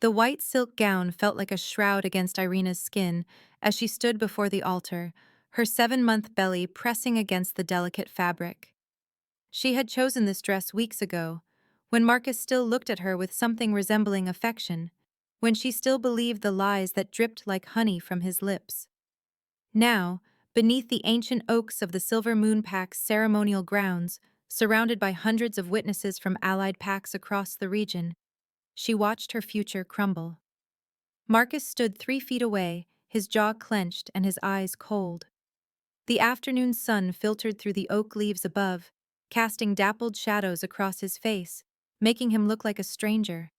The white silk gown felt like a shroud against Irina's skin as she stood before the altar, her 7-month belly pressing against the delicate fabric. She had chosen this dress weeks ago, when Marcus still looked at her with something resembling affection, when she still believed the lies that dripped like honey from his lips. Now, beneath the ancient oaks of the Silver Moon Pack's ceremonial grounds, surrounded by hundreds of witnesses from allied packs across the region, she watched her future crumble. Marcus stood 3 feet away, his jaw clenched and his eyes cold. The afternoon sun filtered through the oak leaves above, casting dappled shadows across his face, making him look like a stranger.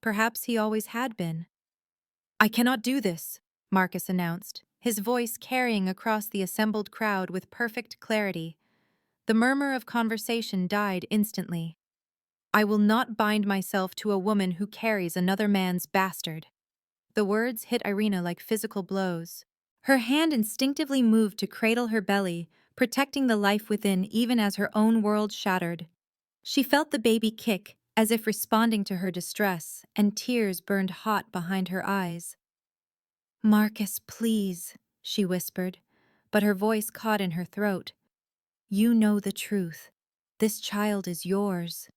Perhaps he always had been. "I cannot do this," Marcus announced, his voice carrying across the assembled crowd with perfect clarity. The murmur of conversation died instantly. "I will not bind myself to a woman who carries another man's bastard." The words hit Irina like physical blows. Her hand instinctively moved to cradle her belly, protecting the life within even as her own world shattered. She felt the baby kick, as if responding to her distress, and tears burned hot behind her eyes. "Marcus, please," she whispered, but her voice caught in her throat. "You know the truth. This child is yours."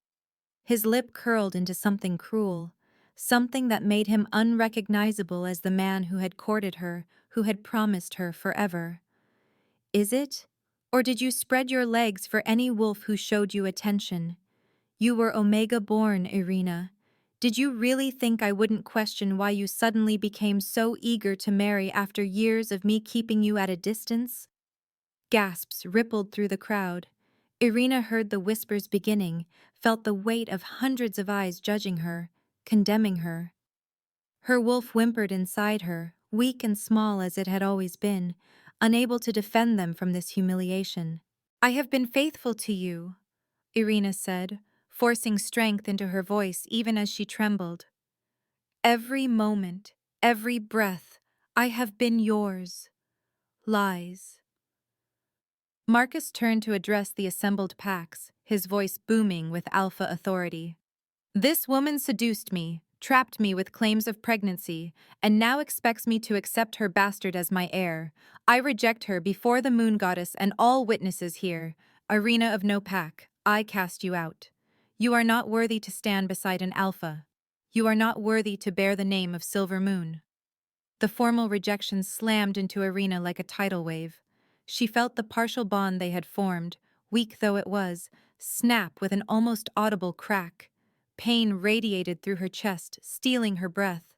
His lip curled into something cruel, something that made him unrecognizable as the man who had courted her, who had promised her forever. "Is it? Or did you spread your legs for any wolf who showed you attention? You were Omega born, Irina. Did you really think I wouldn't question why you suddenly became so eager to marry after years of me keeping you at a distance?" Gasps rippled through the crowd. Irina heard the whispers beginning, felt the weight of hundreds of eyes judging her, condemning her. Her wolf whimpered inside her, weak and small as it had always been, unable to defend them from this humiliation. "I have been faithful to you," Irina said, forcing strength into her voice even as she trembled. "Every moment, every breath, I have been yours." Lies. Marcus turned to address the assembled packs, his voice booming with alpha authority. "This woman seduced me, trapped me with claims of pregnancy, and now expects me to accept her bastard as my heir. I reject her before the moon goddess and all witnesses here. Irina of no pack, I cast you out. You are not worthy to stand beside an alpha. You are not worthy to bear the name of Silver Moon." The formal rejection slammed into Irina like a tidal wave. She felt the partial bond they had formed, weak though it was, snap with an almost audible crack. Pain radiated through her chest, stealing her breath.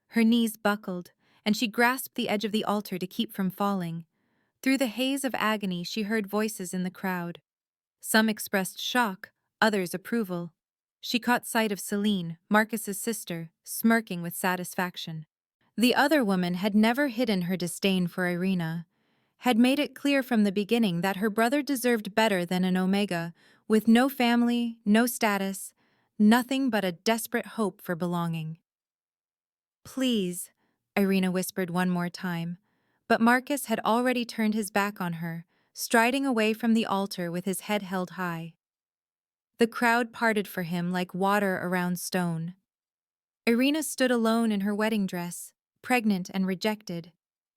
Her knees buckled, and she grasped the edge of the altar to keep from falling. Through the haze of agony, she heard voices in the crowd. Some expressed shock, others approval. She caught sight of Celine, Marcus's sister, smirking with satisfaction. The other woman had never hidden her disdain for Irina, had made it clear from the beginning that her brother deserved better than an Omega, with no family, no status, nothing but a desperate hope for belonging. "Please," Irina whispered one more time, but Marcus had already turned his back on her, striding away from the altar with his head held high. The crowd parted for him like water around stone. Irina stood alone in her wedding dress, pregnant and rejected,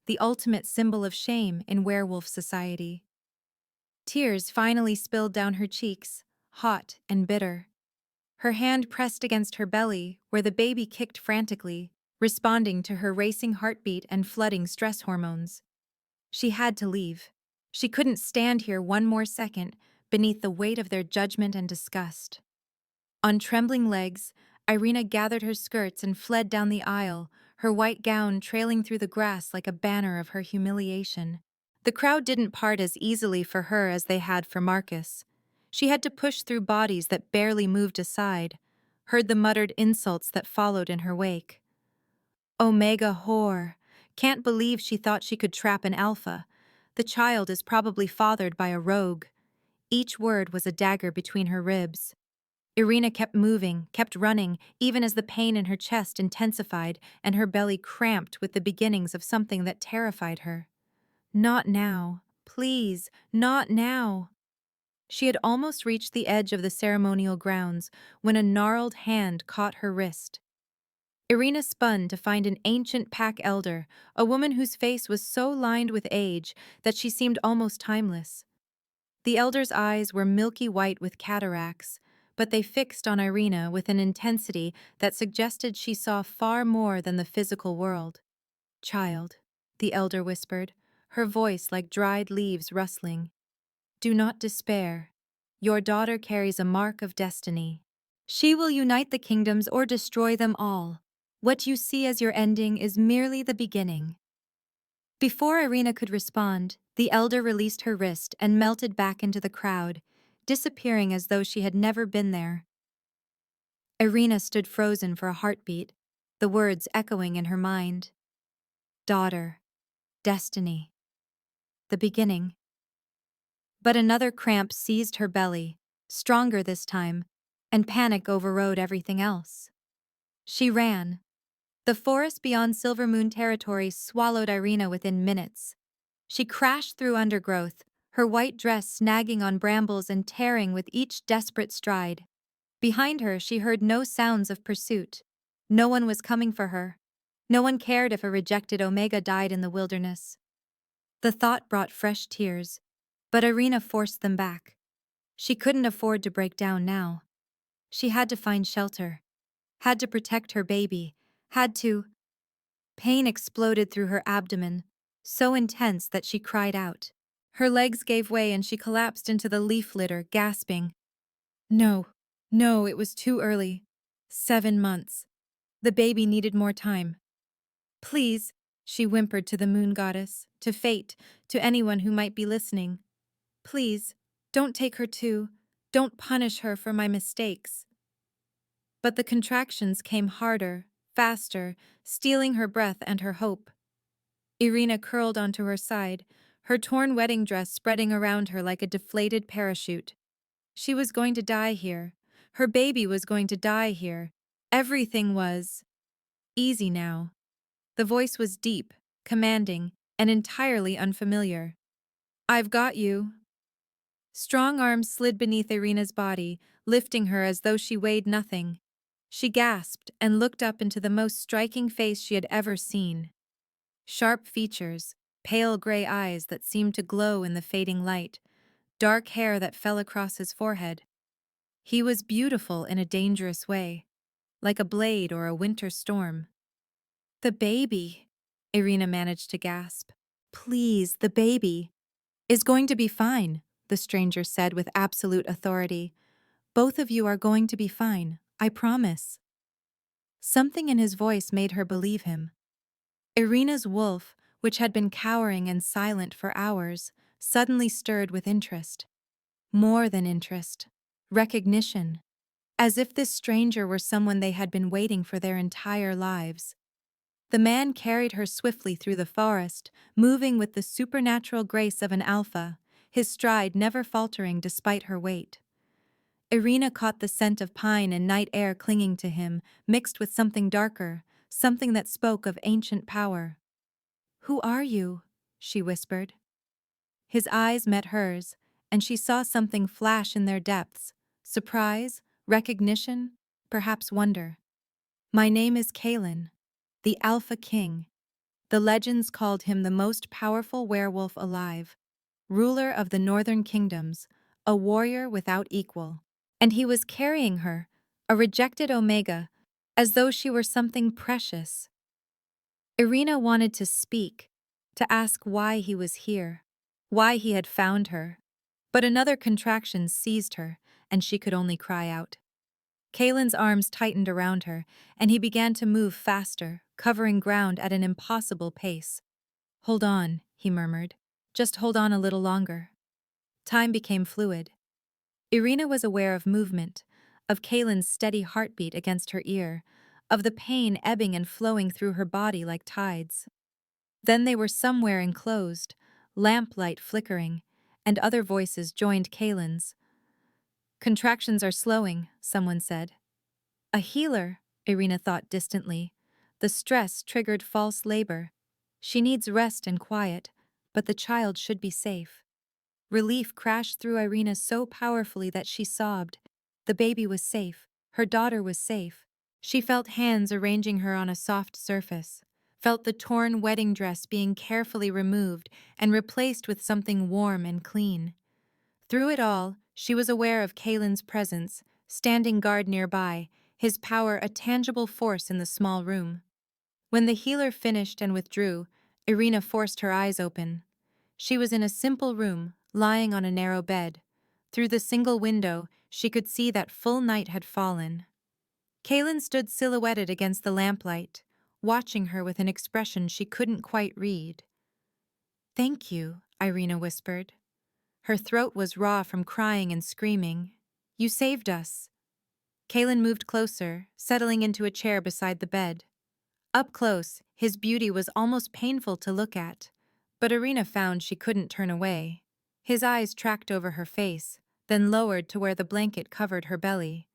the ultimate symbol of shame in werewolf society. Tears finally spilled down her cheeks, hot and bitter. Her hand pressed against her belly, where the baby kicked frantically, responding to her racing heartbeat and flooding stress hormones. She had to leave. She couldn't stand here one more second, beneath the weight of their judgment and disgust. On trembling legs, Irina gathered her skirts and fled down the aisle, her white gown trailing through the grass like a banner of her humiliation. The crowd didn't part as easily for her as they had for Marcus. She had to push through bodies that barely moved aside, heard the muttered insults that followed in her wake. "Omega whore. Can't believe she thought she could trap an alpha. The child is probably fathered by a rogue." Each word was a dagger between her ribs. Irina kept moving, kept running, even as the pain in her chest intensified and her belly cramped with the beginnings of something that terrified her. Not now. Please, not now. She had almost reached the edge of the ceremonial grounds when a gnarled hand caught her wrist. Irina spun to find an ancient pack elder, a woman whose face was so lined with age that she seemed almost timeless. The elder's eyes were milky white with cataracts, but they fixed on Irina with an intensity that suggested she saw far more than the physical world. "Child," the elder whispered, her voice like dried leaves rustling, "do not despair. Your daughter carries a mark of destiny. She will unite the kingdoms or destroy them all. What you see as your ending is merely the beginning." Before Irina could respond, the elder released her wrist and melted back into the crowd, disappearing as though she had never been there. Irina stood frozen for a heartbeat, the words echoing in her mind. Daughter. Destiny. The beginning. But another cramp seized her belly, stronger this time, and panic overrode everything else. She ran. The forest beyond Silvermoon territory swallowed Irina within minutes. She crashed through undergrowth, her white dress snagging on brambles and tearing with each desperate stride. Behind her, she heard no sounds of pursuit. No one was coming for her. No one cared if a rejected Omega died in the wilderness. The thought brought fresh tears, but Irina forced them back. She couldn't afford to break down now. She had to find shelter, had to protect her baby, had to. Pain exploded through her abdomen, so intense that she cried out. Her legs gave way and she collapsed into the leaf litter, gasping. No, no, it was too early. 7 months. The baby needed more time. Please, she whimpered to the moon goddess, to fate, to anyone who might be listening. Please, don't take her too. Don't punish her for my mistakes. But the contractions came harder, faster, stealing her breath and her hope. Irina curled onto her side, her torn wedding dress spreading around her like a deflated parachute. She was going to die here. Her baby was going to die here. Everything was easy now. The voice was deep, commanding, and entirely unfamiliar. I've got you. Strong arms slid beneath Irina's body, lifting her as though she weighed nothing. She gasped and looked up into the most striking face she had ever seen. Sharp features, pale gray eyes that seemed to glow in the fading light, dark hair that fell across his forehead. He was beautiful in a dangerous way, like a blade or a winter storm. The baby, Irina managed to gasp. Please, the baby is going to be fine, the stranger said with absolute authority. Both of you are going to be fine, I promise. Something in his voice made her believe him. Irina's wolf, which had been cowering and silent for hours, suddenly stirred with interest. More than interest. Recognition. As if this stranger were someone they had been waiting for their entire lives. The man carried her swiftly through the forest, moving with the supernatural grace of an alpha, his stride never faltering despite her weight. Irina caught the scent of pine and night air clinging to him, mixed with something darker, something that spoke of ancient power. "Who are you?" she whispered. His eyes met hers, and she saw something flash in their depths, surprise, recognition, perhaps wonder. "My name is Kalen, the Alpha King." The legends called him the most powerful werewolf alive, ruler of the northern kingdoms, a warrior without equal. And he was carrying her, a rejected Omega, as though she were something precious. Irina wanted to speak, to ask why he was here, why he had found her. But another contraction seized her, and she could only cry out. Kalen's arms tightened around her, and he began to move faster, covering ground at an impossible pace. "Hold on," he murmured. "Just hold on a little longer." Time became fluid. Irina was aware of movement, of Kalen's steady heartbeat against her ear, of the pain ebbing and flowing through her body like tides. Then they were somewhere enclosed, lamplight flickering, and other voices joined Kalen's. "Contractions are slowing," someone said. A healer, Irina thought distantly. The stress triggered false labor. She needs rest and quiet, but the child should be safe. Relief crashed through Irina so powerfully that she sobbed. The baby was safe. Her daughter was safe. She felt hands arranging her on a soft surface, felt the torn wedding dress being carefully removed and replaced with something warm and clean. Through it all, she was aware of Kalen's presence, standing guard nearby, his power a tangible force in the small room. When the healer finished and withdrew, Irina forced her eyes open. She was in a simple room, lying on a narrow bed. Through the single window, she could see that full night had fallen. Kalen stood silhouetted against the lamplight, watching her with an expression she couldn't quite read. "Thank you," Irina whispered. Her throat was raw from crying and screaming. "You saved us." Kalen moved closer, settling into a chair beside the bed. Up close, his beauty was almost painful to look at, but Irina found she couldn't turn away. His eyes tracked over her face, then lowered to where the blanket covered her belly.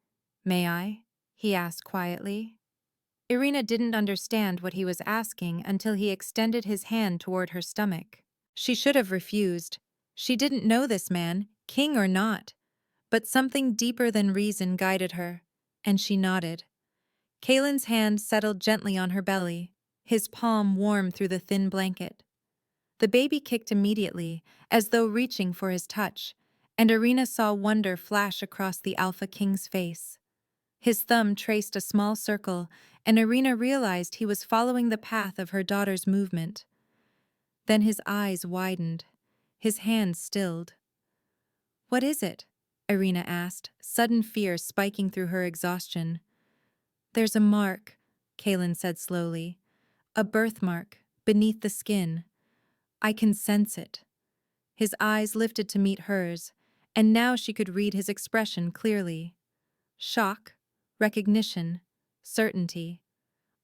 "May I?" he asked quietly. Irina didn't understand what he was asking until he extended his hand toward her stomach. She should have refused. She didn't know this man, king or not, but something deeper than reason guided her, and she nodded. Kalen's hand settled gently on her belly, his palm warm through the thin blanket. The baby kicked immediately, as though reaching for his touch, and Irina saw wonder flash across the Alpha King's face. His thumb traced a small circle, and Irina realized he was following the path of her daughter's movement. Then his eyes widened, his hand stilled. "What is it?" Irina asked, sudden fear spiking through her exhaustion. "There's a mark," Kalen said slowly. "A birthmark, beneath the skin. I can sense it." His eyes lifted to meet hers, and now she could read his expression clearly. Shock, recognition, certainty.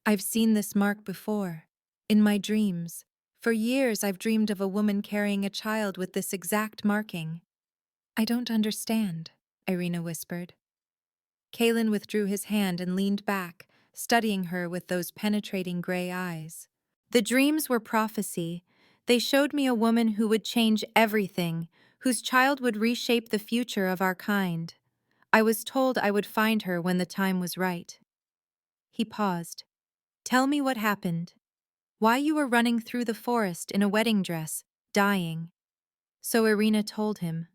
"I've seen this mark before. In my dreams. For years I've dreamed of a woman carrying a child with this exact marking." "I don't understand," Irina whispered. Kalen withdrew his hand and leaned back, studying her with those penetrating gray eyes. "The dreams were prophecy. They showed me a woman who would change everything, whose child would reshape the future of our kind. I was told I would find her when the time was right." He paused. "Tell me what happened. Why you were running through the forest in a wedding dress, dying." So Irina told him.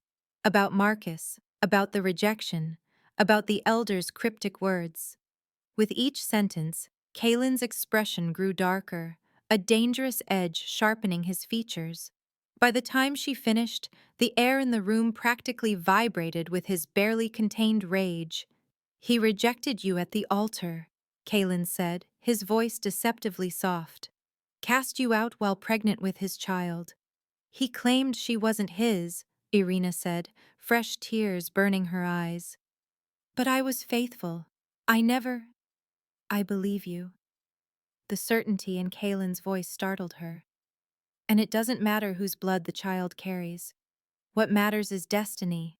About Marcus, about the rejection, about the elder's cryptic words. With each sentence, Kalen's expression grew darker, a dangerous edge sharpening his features. By the time she finished, the air in the room practically vibrated with his barely contained rage. "He rejected you at the altar," Kalen said, his voice deceptively soft. "Cast you out while pregnant with his child." "He claimed she wasn't his," Irina said, fresh tears burning her eyes. "But I was faithful. I never—" "I believe you." The certainty in Kalen's voice startled her. "And it doesn't matter whose blood the child carries. What matters is destiny,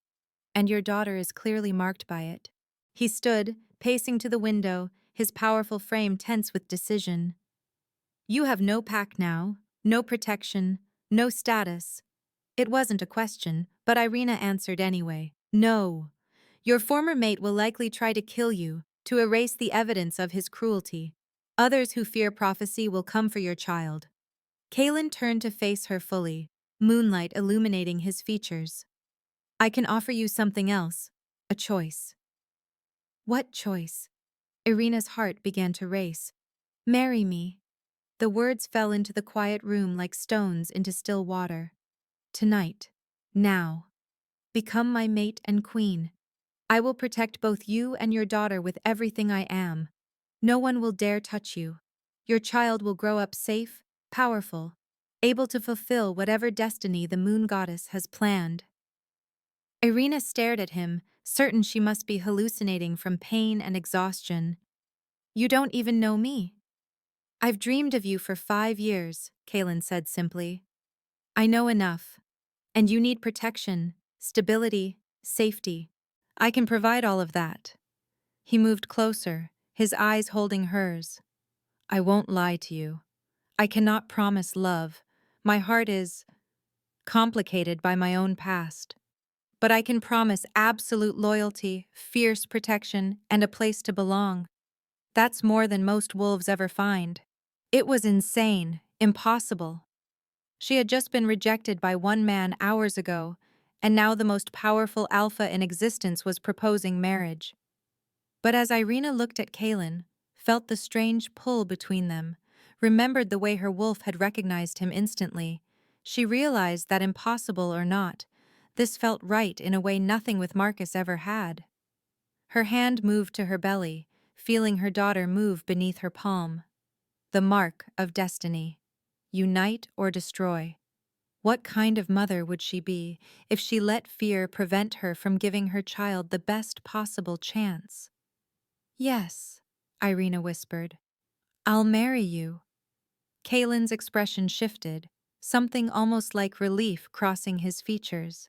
and your daughter is clearly marked by it." He stood, pacing to the window, his powerful frame tense with decision. "You have no pack now, no protection, no status." It wasn't a question, but Irina answered anyway. "No. Your former mate will likely try to kill you, to erase the evidence of his cruelty. Others who fear prophecy will come for your child." Kalen turned to face her fully, moonlight illuminating his features. "I can offer you something else. A choice." "What choice?" Irina's heart began to race. "Marry me." The words fell into the quiet room like stones into still water. "Tonight. Now. Become my mate and queen. I will protect both you and your daughter with everything I am. No one will dare touch you. Your child will grow up safe, powerful, able to fulfill whatever destiny the moon goddess has planned." Irina stared at him, certain she must be hallucinating from pain and exhaustion. "You don't even know me." "I've dreamed of you for 5 years," Kalen said simply. "I know enough. And you need protection, stability, safety. I can provide all of that." He moved closer, his eyes holding hers. "I won't lie to you. I cannot promise love. My heart is complicated by my own past. But I can promise absolute loyalty, fierce protection, and a place to belong." That's more than most wolves ever find. It was insane, impossible. She had just been rejected by one man hours ago, and now the most powerful alpha in existence was proposing marriage. But as Irina looked at Kalen, felt the strange pull between them, remembered the way her wolf had recognized him instantly, she realized that impossible or not, this felt right in a way nothing with Marcus ever had. Her hand moved to her belly, feeling her daughter move beneath her palm. The mark of destiny. Unite or destroy. What kind of mother would she be if she let fear prevent her from giving her child the best possible chance? Yes, Irina whispered. I'll marry you. Kalen's expression shifted, something almost like relief crossing his features.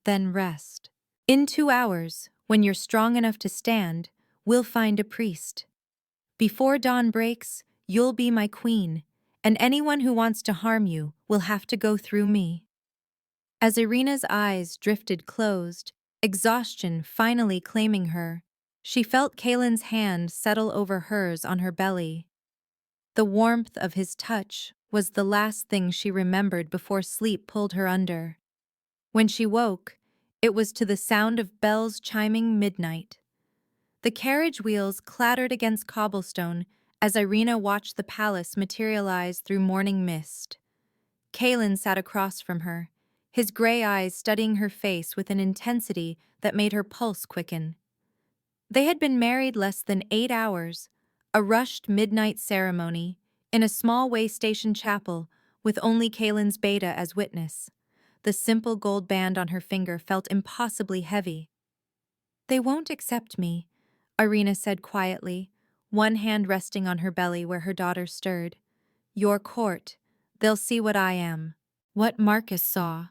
Then rest. In 2 hours, when you're strong enough to stand, we'll find a priest. Before dawn breaks, you'll be my queen, and anyone who wants to harm you will have to go through me. As Irina's eyes drifted closed, exhaustion finally claiming her, she felt Kalen's hand settle over hers on her belly. The warmth of his touch was the last thing she remembered before sleep pulled her under. When she woke, it was to the sound of bells chiming midnight. The carriage wheels clattered against cobblestone as Irina watched the palace materialize through morning mist. Kalen sat across from her, his gray eyes studying her face with an intensity that made her pulse quicken. They had been married less than 8 hours, a rushed midnight ceremony, in a small way-station chapel with only Kalen's beta as witness. The simple gold band on her finger felt impossibly heavy. They won't accept me, Irina said quietly, one hand resting on her belly where her daughter stirred. Your court. They'll see what I am. What Marcus saw.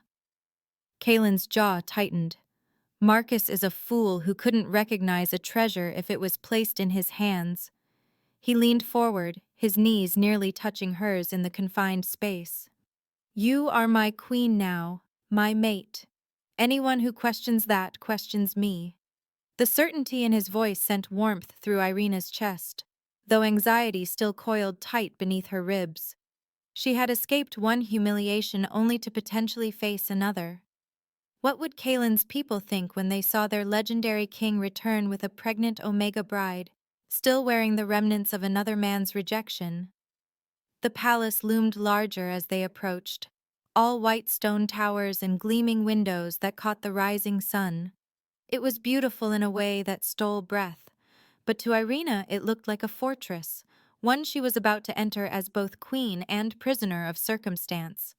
Kalen's jaw tightened. Marcus is a fool who couldn't recognize a treasure if it was placed in his hands. He leaned forward, his knees nearly touching hers in the confined space. You are my queen now, my mate. Anyone who questions that questions me. The certainty in his voice sent warmth through Irina's chest, though anxiety still coiled tight beneath her ribs. She had escaped one humiliation only to potentially face another. What would Kalen's people think when they saw their legendary king return with a pregnant Omega bride, still wearing the remnants of another man's rejection? The palace loomed larger as they approached, all white stone towers and gleaming windows that caught the rising sun. It was beautiful in a way that stole breath, but to Irina it looked like a fortress, one she was about to enter as both queen and prisoner of circumstance.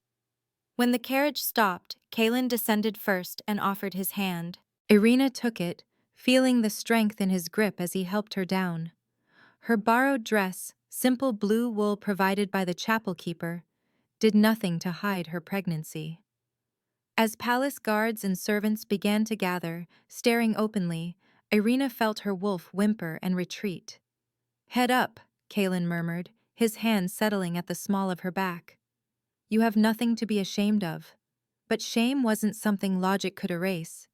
When the carriage stopped, Kalen descended first and offered his hand. Irina took it, feeling the strength in his grip as he helped her down. Her borrowed dress, simple blue wool provided by the chapel keeper, did nothing to hide her pregnancy. As palace guards and servants began to gather, staring openly, Irina felt her wolf whimper and retreat. Head up, Kalen murmured, his hand settling at the small of her back. You have nothing to be ashamed of. But shame wasn't something logic could erase.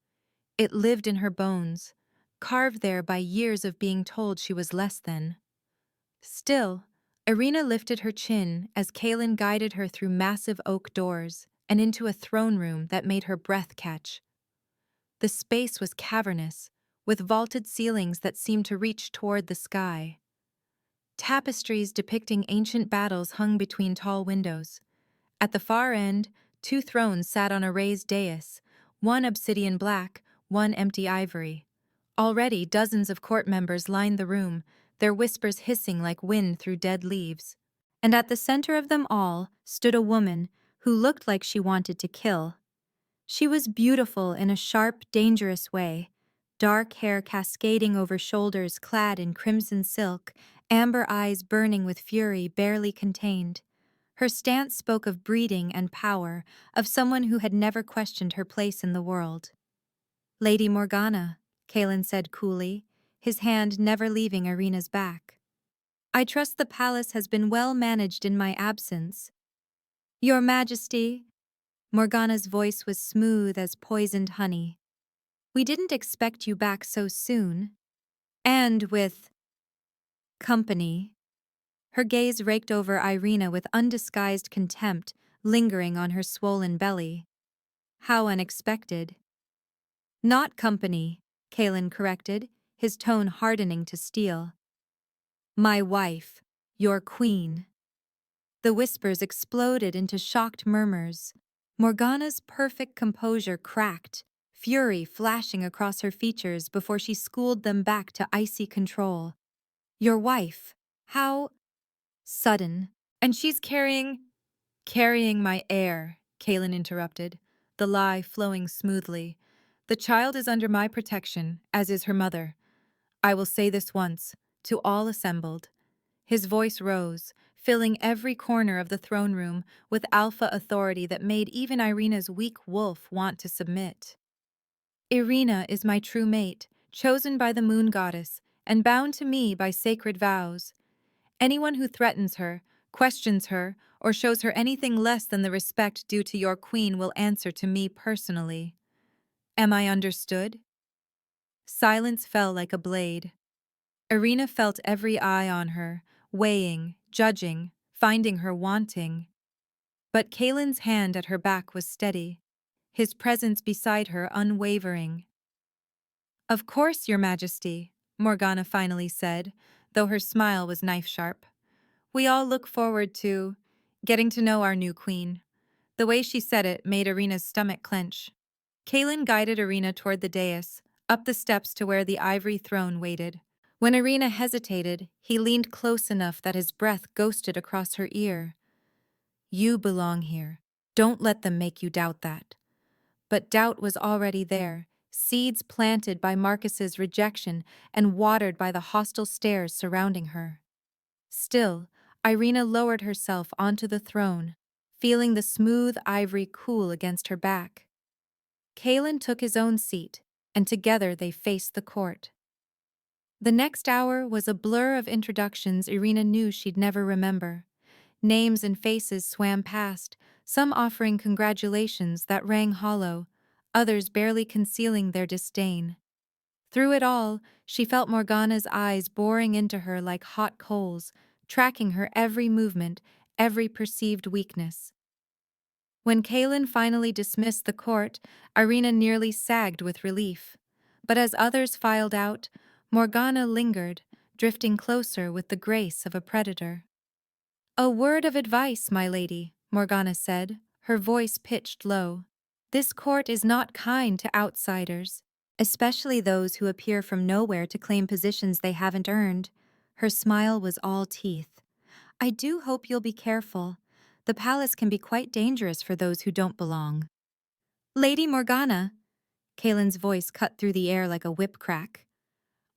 It lived in her bones, carved there by years of being told she was less than. Still, Irina lifted her chin as Kalen guided her through massive oak doors and into a throne room that made her breath catch. The space was cavernous, with vaulted ceilings that seemed to reach toward the sky. Tapestries depicting ancient battles hung between tall windows. At the far end, 2 thrones sat on a raised dais, one obsidian black, one empty ivory. Already dozens of court members lined the room, their whispers hissing like wind through dead leaves. And at the center of them all stood a woman who looked like she wanted to kill. She was beautiful in a sharp, dangerous way, dark hair cascading over shoulders clad in crimson silk, amber eyes burning with fury barely contained. Her stance spoke of breeding and power, of someone who had never questioned her place in the world. Lady Morgana, Kalen said coolly, his hand never leaving Irina's back. I trust the palace has been well managed in my absence. Your Majesty, Morgana's voice was smooth as poisoned honey. We didn't expect you back so soon. And with Company. Her gaze raked over Irina with undisguised contempt, lingering on her swollen belly. How unexpected. Not company, Kalen corrected, his tone hardening to steel. My wife, your queen. The whispers exploded into shocked murmurs. Morgana's perfect composure cracked, fury flashing across her features before she schooled them back to icy control. Your wife? How sudden. And she's carrying my heir, Kalen interrupted, the lie flowing smoothly. The child is under my protection, as is her mother. I will say this once, to all assembled. His voice rose, filling every corner of the throne room with alpha authority that made even Irina's weak wolf want to submit. Irina is my true mate, chosen by the moon goddess, and bound to me by sacred vows. Anyone who threatens her, questions her, or shows her anything less than the respect due to your queen will answer to me personally. Am I understood? Silence fell like a blade. Irina felt every eye on her, weighing, judging, finding her wanting. But Kalen's hand at her back was steady, his presence beside her unwavering. Of course, Your Majesty, Morgana finally said, though her smile was knife-sharp. We all look forward to getting to know our new queen. The way she said it made Irina's stomach clench. Kalen guided Irina toward the dais, up the steps to where the ivory throne waited. When Irina hesitated, he leaned close enough that his breath ghosted across her ear. You belong here. Don't let them make you doubt that. But doubt was already there, seeds planted by Marcus's rejection and watered by the hostile stares surrounding her. Still, Irina lowered herself onto the throne, feeling the smooth ivory cool against her back. Kalen took his own seat, and together they faced the court. The next hour was a blur of introductions Irina knew she'd never remember. Names and faces swam past, some offering congratulations that rang hollow, others barely concealing their disdain. Through it all, she felt Morgana's eyes boring into her like hot coals, tracking her every movement, every perceived weakness. When Kalen finally dismissed the court, Irina nearly sagged with relief. But as others filed out, Morgana lingered, drifting closer with the grace of a predator. A word of advice, my lady, Morgana said, her voice pitched low. This court is not kind to outsiders, especially those who appear from nowhere to claim positions they haven't earned. Her smile was all teeth. I do hope you'll be careful. The palace can be quite dangerous for those who don't belong. Lady Morgana, Kalen's voice cut through the air like a whip crack.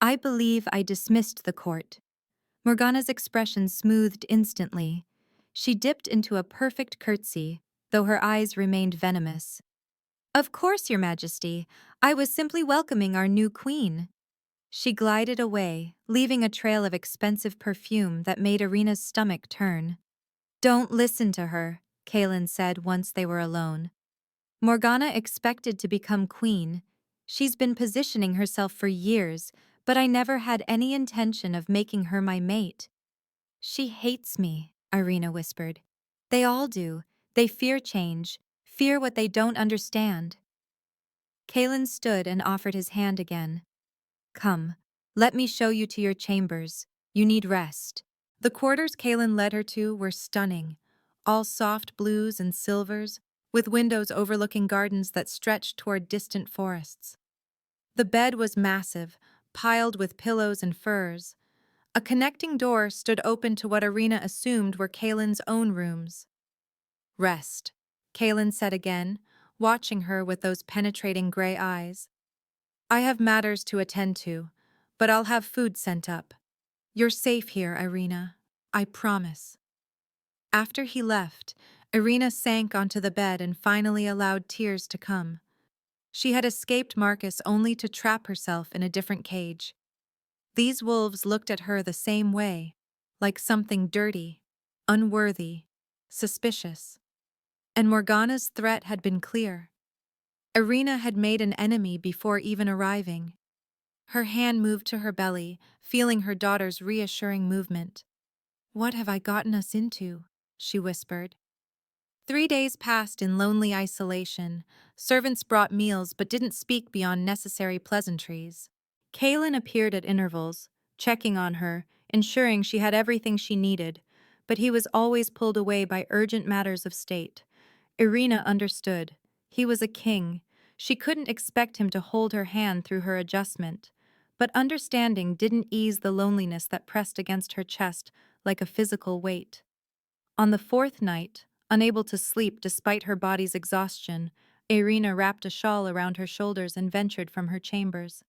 I believe I dismissed the court. Morgana's expression smoothed instantly. She dipped into a perfect curtsy, though her eyes remained venomous. Of course, Your Majesty. I was simply welcoming our new queen. She glided away, leaving a trail of expensive perfume that made Irina's stomach turn. Don't listen to her, Kalen said once they were alone. Morgana expected to become queen. She's been positioning herself for years, but I never had any intention of making her my mate. She hates me, Irina whispered. They all do. They fear change, fear what they don't understand. Kalen stood and offered his hand again. Come, let me show you to your chambers. You need rest. The quarters Kalen led her to were stunning, all soft blues and silvers, with windows overlooking gardens that stretched toward distant forests. The bed was massive, piled with pillows and furs. A connecting door stood open to what Irina assumed were Kalen's own rooms. Rest, Kalen said again, watching her with those penetrating gray eyes. I have matters to attend to, but I'll have food sent up. You're safe here, Irina. I promise. After he left, Irina sank onto the bed and finally allowed tears to come. She had escaped Marcus only to trap herself in a different cage. These wolves looked at her the same way, like something dirty, unworthy, suspicious. And Morgana's threat had been clear. Irina had made an enemy before even arriving. Her hand moved to her belly, feeling her daughter's reassuring movement. "What have I gotten us into?" she whispered. 3 days passed in lonely isolation. Servants brought meals but didn't speak beyond necessary pleasantries. Kaelin appeared at intervals, checking on her, ensuring she had everything she needed, but he was always pulled away by urgent matters of state. Irina understood. He was a king. She couldn't expect him to hold her hand through her adjustment. But understanding didn't ease the loneliness that pressed against her chest like a physical weight. On the fourth night, unable to sleep despite her body's exhaustion, Irina wrapped a shawl around her shoulders and ventured from her chambers.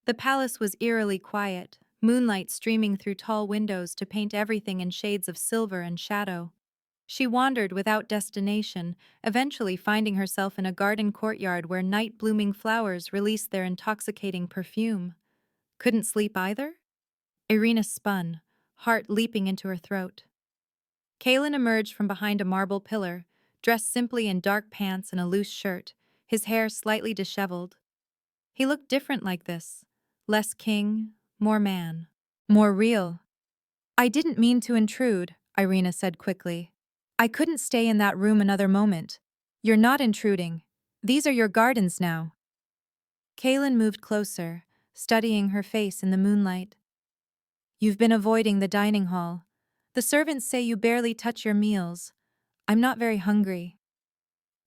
The palace was eerily quiet, moonlight streaming through tall windows to paint everything in shades of silver and shadow. She wandered without destination, eventually finding herself in a garden courtyard where night-blooming flowers released their intoxicating perfume. Couldn't sleep either? Irina spun, heart leaping into her throat. Kalen emerged from behind a marble pillar, dressed simply in dark pants and a loose shirt, his hair slightly disheveled. He looked different like this. Less king, more man. More real. "I didn't mean to intrude," Irina said quickly. "I couldn't stay in that room another moment. You're not intruding. These are your gardens now." Kalen moved closer, studying her face in the moonlight. "You've been avoiding the dining hall. The servants say you barely touch your meals. I'm not very hungry."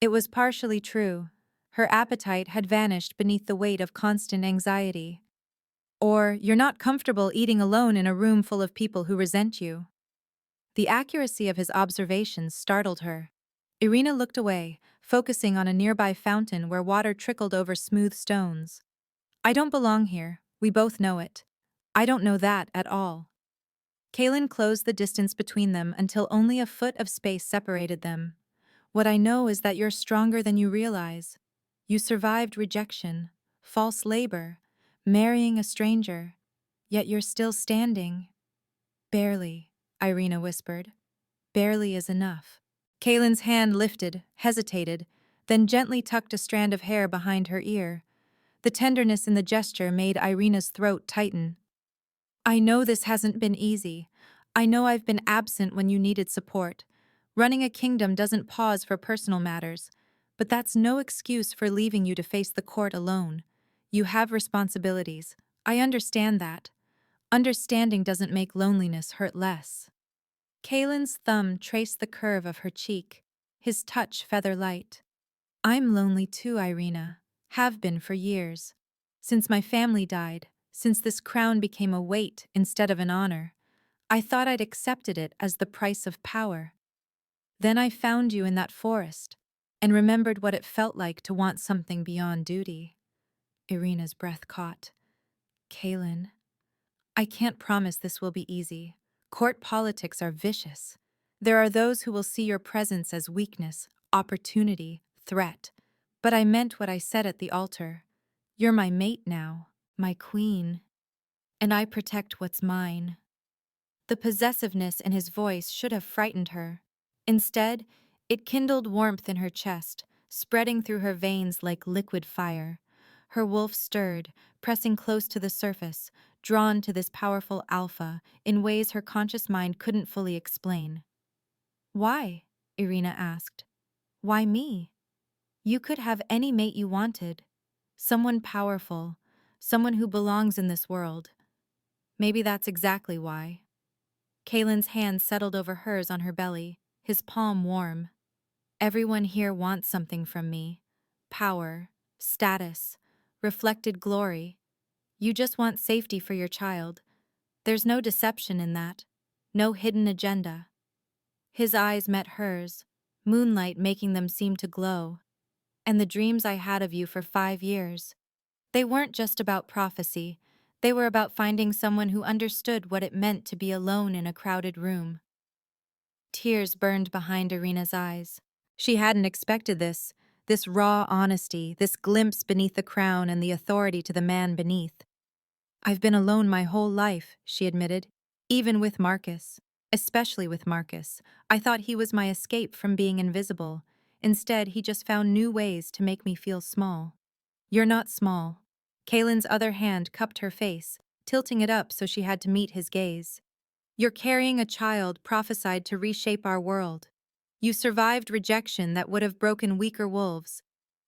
It was partially true. Her appetite had vanished beneath the weight of constant anxiety. Or, "You're not comfortable eating alone in a room full of people who resent you." The accuracy of his observations startled her. Irina looked away, focusing on a nearby fountain where water trickled over smooth stones. "I don't belong here, we both know it. I don't know that at all." Kalen closed the distance between them until only a foot of space separated them. "What I know is that you're stronger than you realize. You survived rejection, false labor, marrying a stranger, yet you're still standing." "Barely," Irina whispered. "Barely is enough." Kalen's hand lifted, hesitated, then gently tucked a strand of hair behind her ear. The tenderness in the gesture made Irina's throat tighten. "I know this hasn't been easy. I know I've been absent when you needed support. Running a kingdom doesn't pause for personal matters, but that's no excuse for leaving you to face the court alone. You have responsibilities. I understand that. Understanding doesn't make loneliness hurt less." Kalen's thumb traced the curve of her cheek, his touch feather-light. "I'm lonely too, Irina. Have been for years. Since my family died, since this crown became a weight instead of an honor, I thought I'd accepted it as the price of power. Then I found you in that forest, and remembered what it felt like to want something beyond duty." Irina's breath caught. "Kalen, I can't promise this will be easy. Court politics are vicious. There are those who will see your presence as weakness, opportunity, threat. But I meant what I said at the altar. You're my mate now, my queen. And I protect what's mine." The possessiveness in his voice should have frightened her. Instead, it kindled warmth in her chest, spreading through her veins like liquid fire. Her wolf stirred, pressing close to the surface, drawn to this powerful alpha in ways her conscious mind couldn't fully explain. "Why?" Irina asked. "Why me? You could have any mate you wanted. Someone powerful, someone who belongs in this world. Maybe that's exactly why." Kalen's hand settled over hers on her belly, his palm warm. "Everyone here wants something from me. Power, status, reflected glory. You just want safety for your child. There's no deception in that. No hidden agenda." His eyes met hers, moonlight making them seem to glow. "And the dreams I had of you for 5 years. They weren't just about prophecy. They were about finding someone who understood what it meant to be alone in a crowded room." Tears burned behind Irina's eyes. She hadn't expected this raw honesty, this glimpse beneath the crown and the authority to the man beneath. "I've been alone my whole life," she admitted, "even with Marcus. Especially with Marcus. I thought he was my escape from being invisible. Instead, he just found new ways to make me feel small." "You're not small." Kalen's other hand cupped her face, tilting it up so she had to meet his gaze. You're carrying a child prophesied to reshape our world. You survived rejection that would have broken weaker wolves,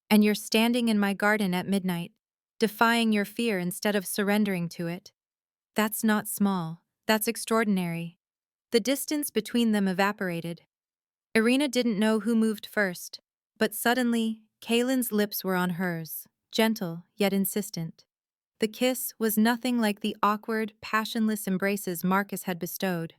and you're standing in my garden at midnight, defying your fear instead of surrendering to it. That's not small, that's extraordinary. The distance between them evaporated. Irina didn't know who moved first, but suddenly, Kalen's lips were on hers, gentle yet insistent. The kiss was nothing like the awkward, passionless embraces Marcus had bestowed.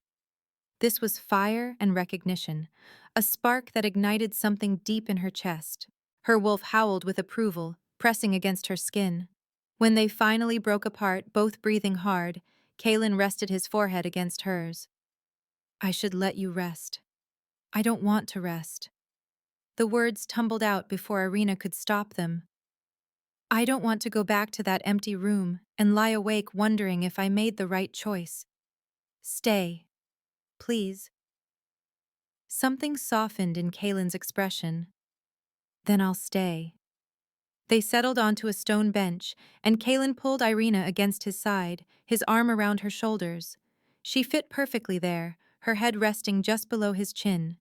This was fire and recognition, a spark that ignited something deep in her chest. Her wolf howled with approval, pressing against her skin. When they finally broke apart, both breathing hard, Kalen rested his forehead against hers. I should let you rest. I don't want to rest. The words tumbled out before Irina could stop them. I don't want to go back to that empty room and lie awake wondering if I made the right choice. Stay, please. Something softened in Kalen's expression. Then I'll stay. They settled onto a stone bench, and Kalen pulled Irina against his side, his arm around her shoulders. She fit perfectly there, her head resting just below his chin.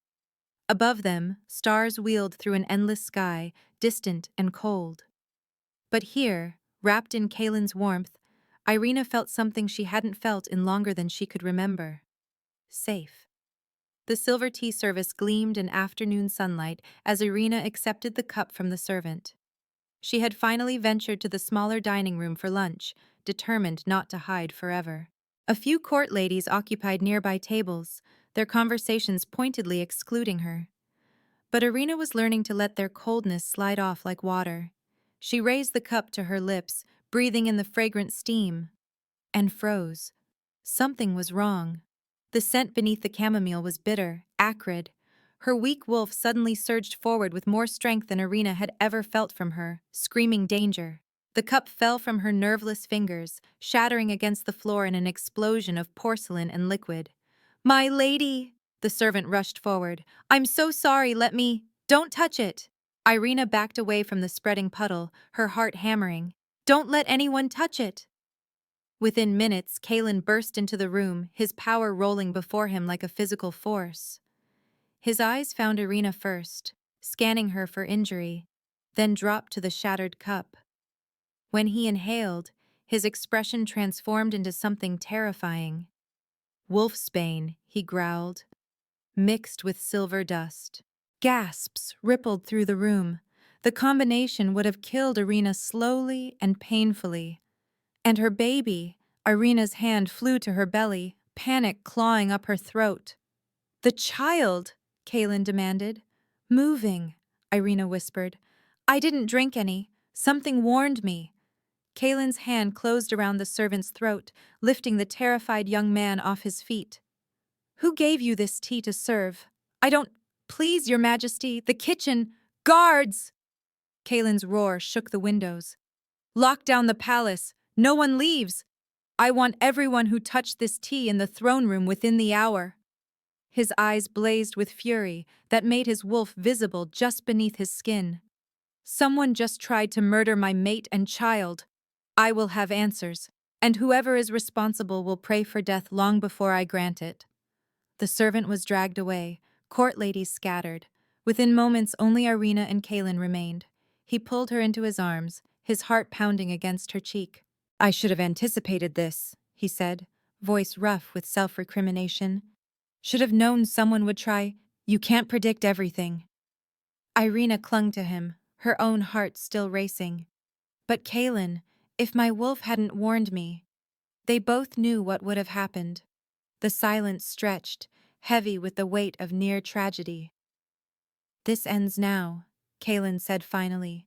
Above them, stars wheeled through an endless sky, distant and cold. But here, wrapped in Kalen's warmth, Irina felt something she hadn't felt in longer than she could remember. Safe. The silver tea service gleamed in afternoon sunlight as Irina accepted the cup from the servant. She had finally ventured to the smaller dining room for lunch, determined not to hide forever. A few court ladies occupied nearby tables, their conversations pointedly excluding her. But Irina was learning to let their coldness slide off like water. She raised the cup to her lips, breathing in the fragrant steam, and froze. Something was wrong. The scent beneath the chamomile was bitter, acrid. Her weak wolf suddenly surged forward with more strength than Irina had ever felt from her, screaming danger. The cup fell from her nerveless fingers, shattering against the floor in an explosion of porcelain and liquid. My lady! The servant rushed forward. I'm so sorry, let me… Don't touch it! Irina backed away from the spreading puddle, her heart hammering. Don't let anyone touch it! Within minutes, Kalen burst into the room, his power rolling before him like a physical force. His eyes found Irina first, scanning her for injury, then dropped to the shattered cup. When he inhaled, his expression transformed into something terrifying. Wolfsbane, he growled, mixed with silver dust. Gasps rippled through the room. The combination would have killed Irina slowly and painfully. And her baby, Irina's hand flew to her belly, panic clawing up her throat. The child, Kalen demanded. Moving, Irina whispered. I didn't drink any. Something warned me. Kalen's hand closed around the servant's throat, lifting the terrified young man off his feet. Who gave you this tea to serve? I don't… Please, Your Majesty, the kitchen… Guards! Kalen's roar shook the windows. Lock down the palace. No one leaves. I want everyone who touched this tea in the throne room within the hour. His eyes blazed with fury that made his wolf visible just beneath his skin. Someone just tried to murder my mate and child. I will have answers, and whoever is responsible will pray for death long before I grant it. The servant was dragged away, court ladies scattered. Within moments, only Irina and Kalen remained. He pulled her into his arms, his heart pounding against her cheek. I should have anticipated this, he said, voice rough with self-recrimination. Should have known someone would try. You can't predict everything. Irina clung to him, her own heart still racing. But Kalen, if my wolf hadn't warned me… They both knew what would have happened. The silence stretched, heavy with the weight of near tragedy. This ends now, Kalen said finally.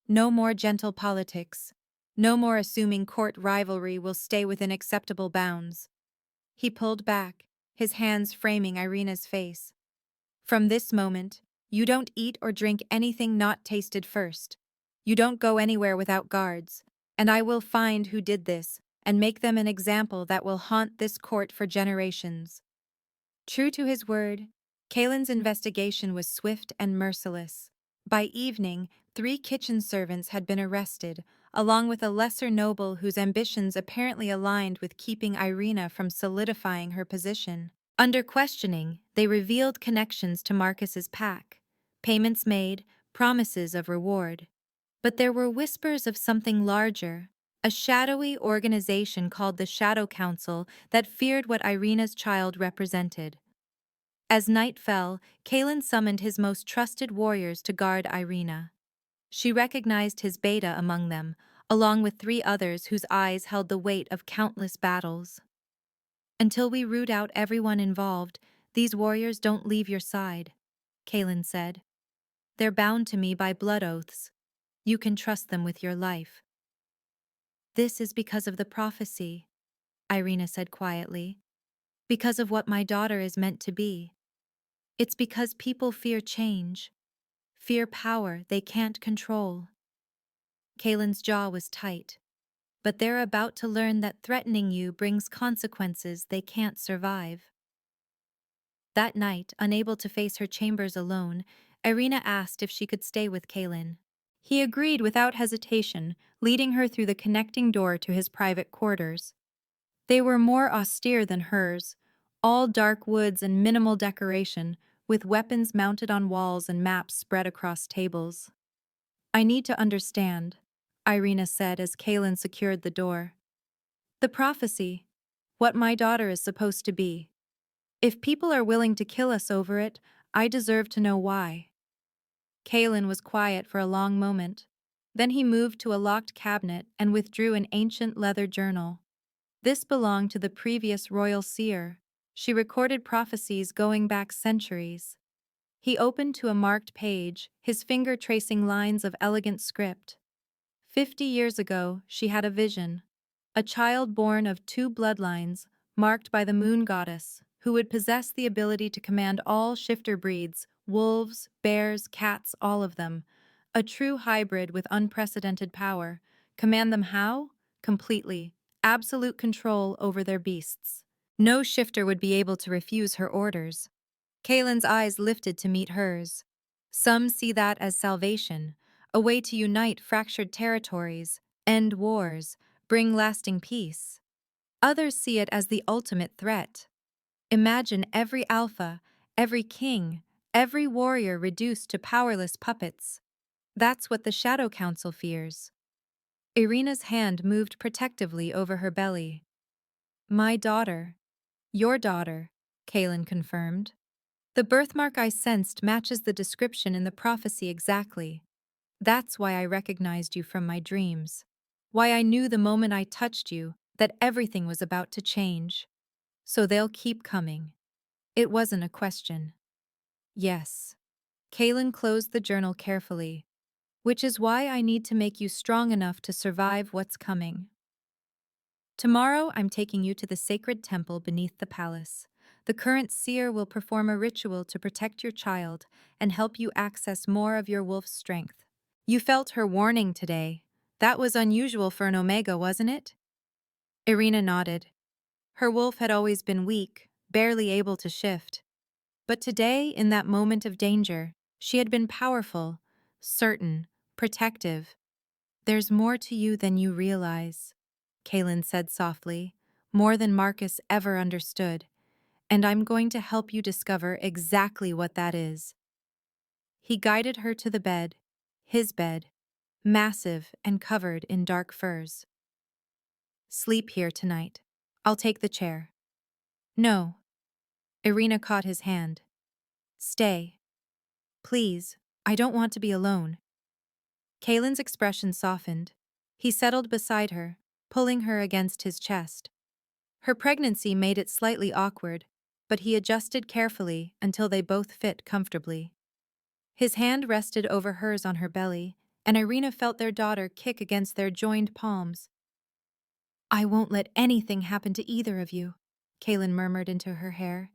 No more gentle politics. No more assuming court rivalry will stay within acceptable bounds. He pulled back, his hands framing Irina's face. From this moment, you don't eat or drink anything not tasted first. You don't go anywhere without guards, and I will find who did this and make them an example that will haunt this court for generations. True to his word, Kalen's investigation was swift and merciless. By evening, 3 kitchen servants had been arrested, along with a lesser noble whose ambitions apparently aligned with keeping Irina from solidifying her position. Under questioning, they revealed connections to Marcus's pack, payments made, promises of reward. But there were whispers of something larger, a shadowy organization called the Shadow Council that feared what Irina's child represented. As night fell, Kalen summoned his most trusted warriors to guard Irina. She recognized his beta among them, along with 3 others whose eyes held the weight of countless battles. Until we root out everyone involved, these warriors don't leave your side, Kalen said. They're bound to me by blood oaths. You can trust them with your life. This is because of the prophecy, Irina said quietly. Because of what my daughter is meant to be. It's because people fear change, fear power they can't control. Kalen's jaw was tight. But they're about to learn that threatening you brings consequences they can't survive. That night, unable to face her chambers alone, Irina asked if she could stay with Kalen. He agreed without hesitation, leading her through the connecting door to his private quarters. They were more austere than hers, all dark woods and minimal decoration, with weapons mounted on walls and maps spread across tables. I need to understand, Irina said as Kalen secured the door. The prophecy, what my daughter is supposed to be. If people are willing to kill us over it, I deserve to know why. Kalen was quiet for a long moment. Then he moved to a locked cabinet and withdrew an ancient leather journal. This belonged to the previous royal seer. She recorded prophecies going back centuries. He opened to a marked page, his finger tracing lines of elegant script. 50 years ago, she had a vision. A child born of 2 bloodlines, marked by the moon goddess, who would possess the ability to command all shifter breeds, wolves, bears, cats, all of them. A true hybrid with unprecedented power. Command them how? Completely. Absolute control over their beasts. No shifter would be able to refuse her orders. Kalen's eyes lifted to meet hers. Some see that as salvation, a way to unite fractured territories, end wars, bring lasting peace. Others see it as the ultimate threat. Imagine every alpha, every king, every warrior reduced to powerless puppets. That's what the Shadow Council fears. Irina's hand moved protectively over her belly. My daughter. Your daughter, Kalen confirmed. The birthmark I sensed matches the description in the prophecy exactly. That's why I recognized you from my dreams. Why I knew the moment I touched you that everything was about to change. So they'll keep coming. It wasn't a question. Yes. Kalen closed the journal carefully. Which is why I need to make you strong enough to survive what's coming. Tomorrow, I'm taking you to the sacred temple beneath the palace. The current seer will perform a ritual to protect your child and help you access more of your wolf's strength. You felt her warning today. That was unusual for an Omega, wasn't it? Irina nodded. Her wolf had always been weak, barely able to shift. But today, in that moment of danger, she had been powerful, certain, protective. There's more to you than you realize, Kalen said softly, more than Marcus ever understood, and I'm going to help you discover exactly what that is. He guided her to the bed, his bed, massive and covered in dark furs. Sleep here tonight. I'll take the chair. No. Irina caught his hand. Stay. Please, I don't want to be alone. Kalen's expression softened. He settled beside her, pulling her against his chest. Her pregnancy made it slightly awkward, but he adjusted carefully until they both fit comfortably. His hand rested over hers on her belly, and Irina felt their daughter kick against their joined palms. I won't let anything happen to either of you, Kalen murmured into her hair.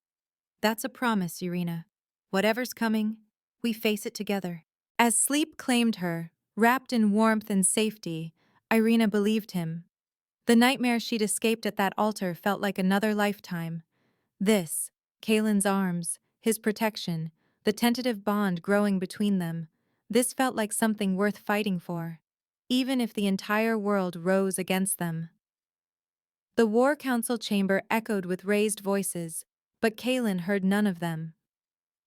That's a promise, Irina. Whatever's coming, we face it together. As sleep claimed her, wrapped in warmth and safety, Irina believed him. The nightmare she'd escaped at that altar felt like another lifetime. This, Kalen's arms, his protection, the tentative bond growing between them, this felt like something worth fighting for. even if the entire world rose against them. The War Council chamber echoed with raised voices, but Kalen heard none of them.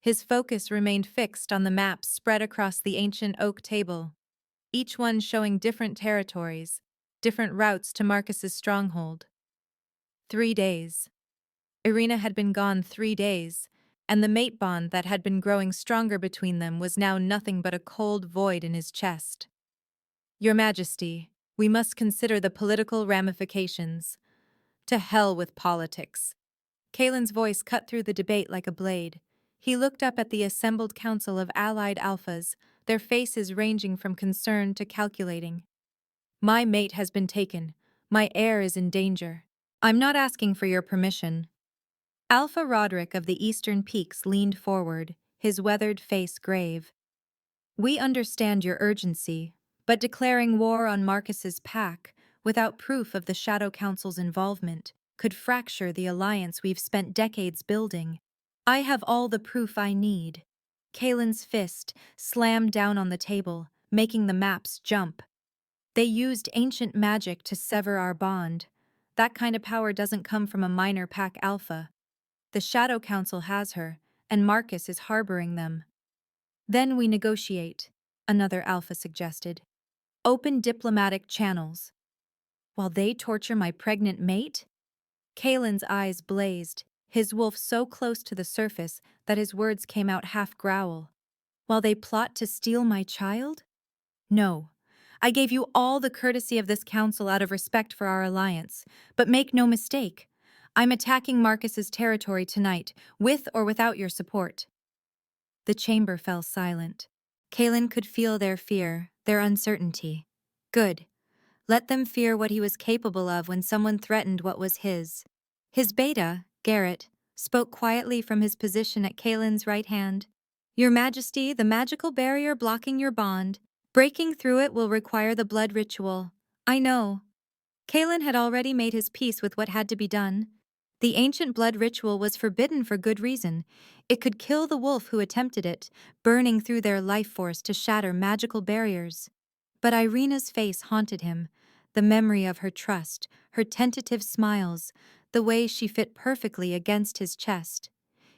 His focus remained fixed on the maps spread across the ancient oak table, each one showing different territories, different routes to Marcus's stronghold. 3 days. Irina had been gone 3 days, and the mate bond that had been growing stronger between them was now nothing but a cold void in his chest. Your Majesty, we must consider the political ramifications. To hell with politics. Kalen's voice cut through the debate like a blade. He looked up at the assembled council of allied alphas, their faces ranging from concern to calculating. My mate has been taken. My heir is in danger. I'm not asking for your permission. Alpha Roderick of the Eastern Peaks leaned forward, his weathered face grave. We understand your urgency, but declaring war on Marcus's pack, without proof of the Shadow Council's involvement, could fracture the alliance we've spent decades building. I have all the proof I need. Kalen's fist slammed down on the table, making the maps jump. They used ancient magic to sever our bond. That kind of power doesn't come from a minor pack alpha. The Shadow Council has her, and Marcus is harboring them. Then we negotiate, another alpha suggested. Open diplomatic channels. While they torture my pregnant mate? Kalen's eyes blazed, his wolf so close to the surface that his words came out half growl. While they plot to steal my child? No. I gave you all the courtesy of this council out of respect for our alliance, but make no mistake. I'm attacking Marcus's territory tonight, with or without your support. The chamber fell silent. Kalen could feel their fear, their uncertainty. Good. Let them fear what he was capable of when someone threatened what was his. His beta, Garrett, spoke quietly from his position at Kalen's right hand. Your Majesty, the magical barrier blocking your bond. Breaking through it will require the blood ritual. I know. Kalen had already made his peace with what had to be done. The ancient blood ritual was forbidden for good reason. It could kill the wolf who attempted it, burning through their life force to shatter magical barriers. But Irina's face haunted him, the memory of her trust, her tentative smiles, the way she fit perfectly against his chest.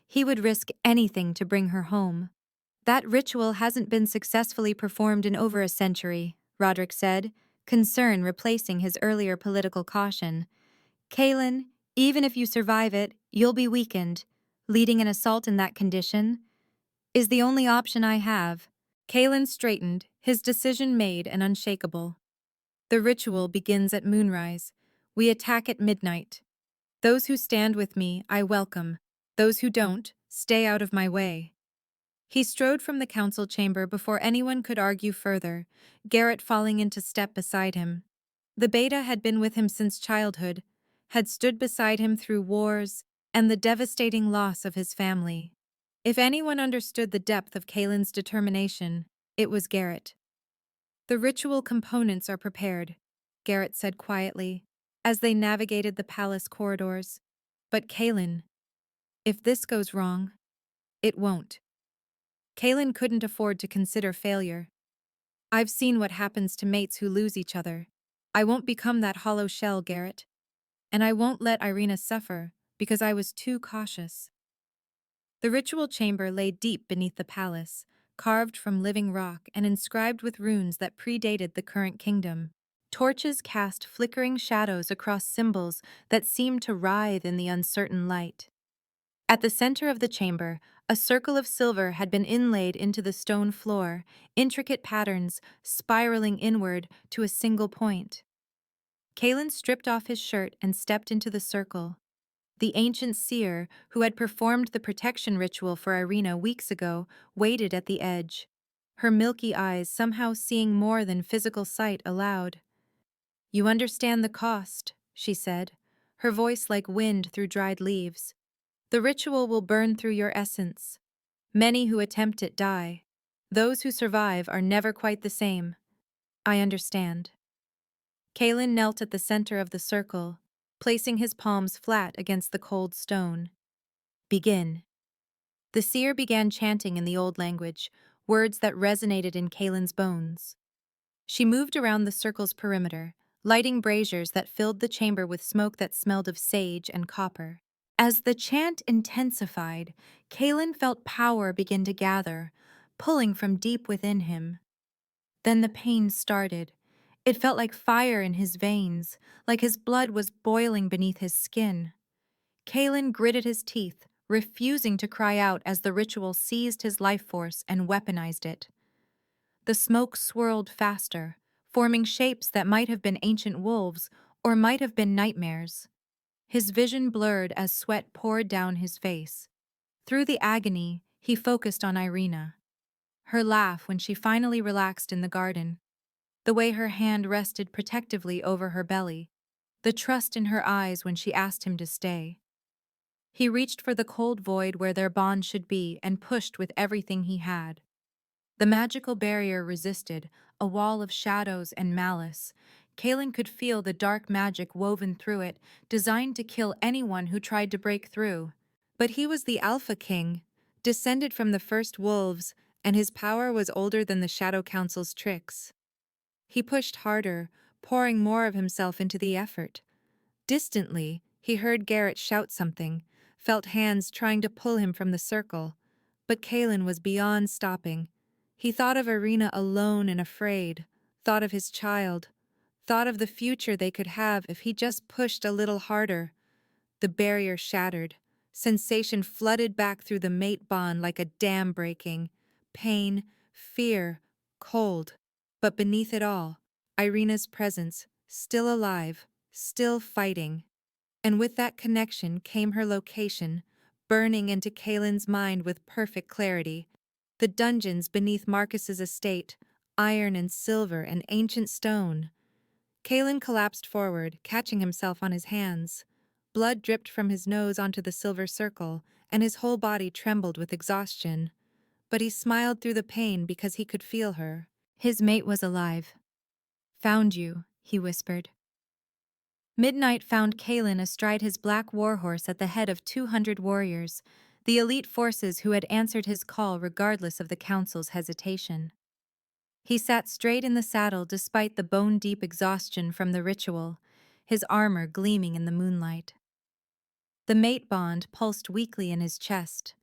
He would risk anything to bring her home. That ritual hasn't been successfully performed in over a century, Roderick said, concern replacing his earlier political caution. Kalen, even if you survive it, you'll be weakened. Leading an assault in that condition is the only option I have. Kalen straightened, his decision made and unshakable. The ritual begins at moonrise. We attack at midnight. Those who stand with me, I welcome. Those who don't, stay out of my way. He strode from the council chamber before anyone could argue further, Garrett falling into step beside him. The beta had been with him since childhood, had stood beside him through wars and the devastating loss of his family. If anyone understood the depth of Kalen's determination, it was Garrett. The ritual components are prepared, Garrett said quietly, as they navigated the palace corridors. But Kalen, if this goes wrong, it won't. Kalen couldn't afford to consider failure. I've seen what happens to mates who lose each other. I won't become that hollow shell, Garrett. And I won't let Irina suffer because I was too cautious. The ritual chamber lay deep beneath the palace, carved from living rock and inscribed with runes that predated the current kingdom. Torches cast flickering shadows across symbols that seemed to writhe in the uncertain light. At the center of the chamber, a circle of silver had been inlaid into the stone floor, intricate patterns spiraling inward to a single point. Kalen stripped off his shirt and stepped into the circle. The ancient seer, who had performed the protection ritual for Irina weeks ago, waited at the edge, her milky eyes somehow seeing more than physical sight allowed. You understand the cost, she said, her voice like wind through dried leaves. The ritual will burn through your essence. Many who attempt it die. Those who survive are never quite the same. I understand. Kalen knelt at the center of the circle, placing his palms flat against the cold stone. Begin. The seer began chanting in the old language, words that resonated in Kalen's bones. She moved around the circle's perimeter, lighting braziers that filled the chamber with smoke that smelled of sage and copper. As the chant intensified, Kalen felt power begin to gather, pulling from deep within him. Then the pain started. It felt like fire in his veins, like his blood was boiling beneath his skin. Kalen gritted his teeth, refusing to cry out as the ritual seized his life force and weaponized it. The smoke swirled faster, forming shapes that might have been ancient wolves or might have been nightmares. His vision blurred as sweat poured down his face. Through the agony, he focused on Irina. Her laugh when she finally relaxed in the garden, the way her hand rested protectively over her belly, the trust in her eyes when she asked him to stay. He reached for the cold void where their bond should be and pushed with everything he had. The magical barrier resisted, a wall of shadows and malice. Kalen could feel the dark magic woven through it, designed to kill anyone who tried to break through. But he was the Alpha King, descended from the first wolves, and his power was older than the Shadow Council's tricks. He pushed harder, pouring more of himself into the effort. Distantly, he heard Garrett shout something, felt hands trying to pull him from the circle. But Kalen was beyond stopping. He thought of Irina alone and afraid, thought of his child, thought of the future they could have if he just pushed a little harder. The barrier shattered. Sensation flooded back through the mate bond like a dam breaking. Pain, fear, cold. But beneath it all, Irina's presence, still alive, still fighting. And with that connection came her location, burning into Kalen's mind with perfect clarity. The dungeons beneath Marcus's estate, iron and silver and ancient stone. Kalen collapsed forward, catching himself on his hands. Blood dripped from his nose onto the silver circle, and his whole body trembled with exhaustion. But he smiled through the pain because he could feel her. His mate was alive. "Found you," he whispered. Midnight found Kalen astride his black warhorse at the head of 200 warriors, the elite forces who had answered his call regardless of the council's hesitation. He sat straight in the saddle despite the bone-deep exhaustion from the ritual, his armor gleaming in the moonlight. The mate bond pulsed weakly in his chest,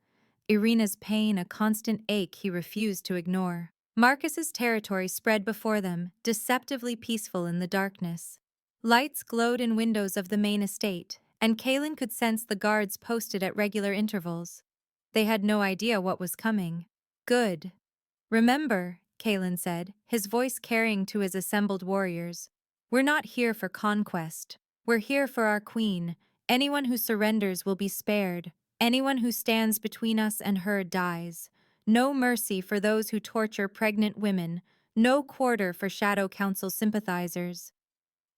Irina's pain a constant ache he refused to ignore. Marcus's territory spread before them, deceptively peaceful in the darkness. Lights glowed in windows of the main estate, and Kalen could sense the guards posted at regular intervals. They had no idea what was coming. "Good. Remember," Kalen said, his voice carrying to his assembled warriors, "we're not here for conquest. We're here for our queen. Anyone who surrenders will be spared. Anyone who stands between us and her dies. No mercy for those who torture pregnant women. No quarter for Shadow Council sympathizers."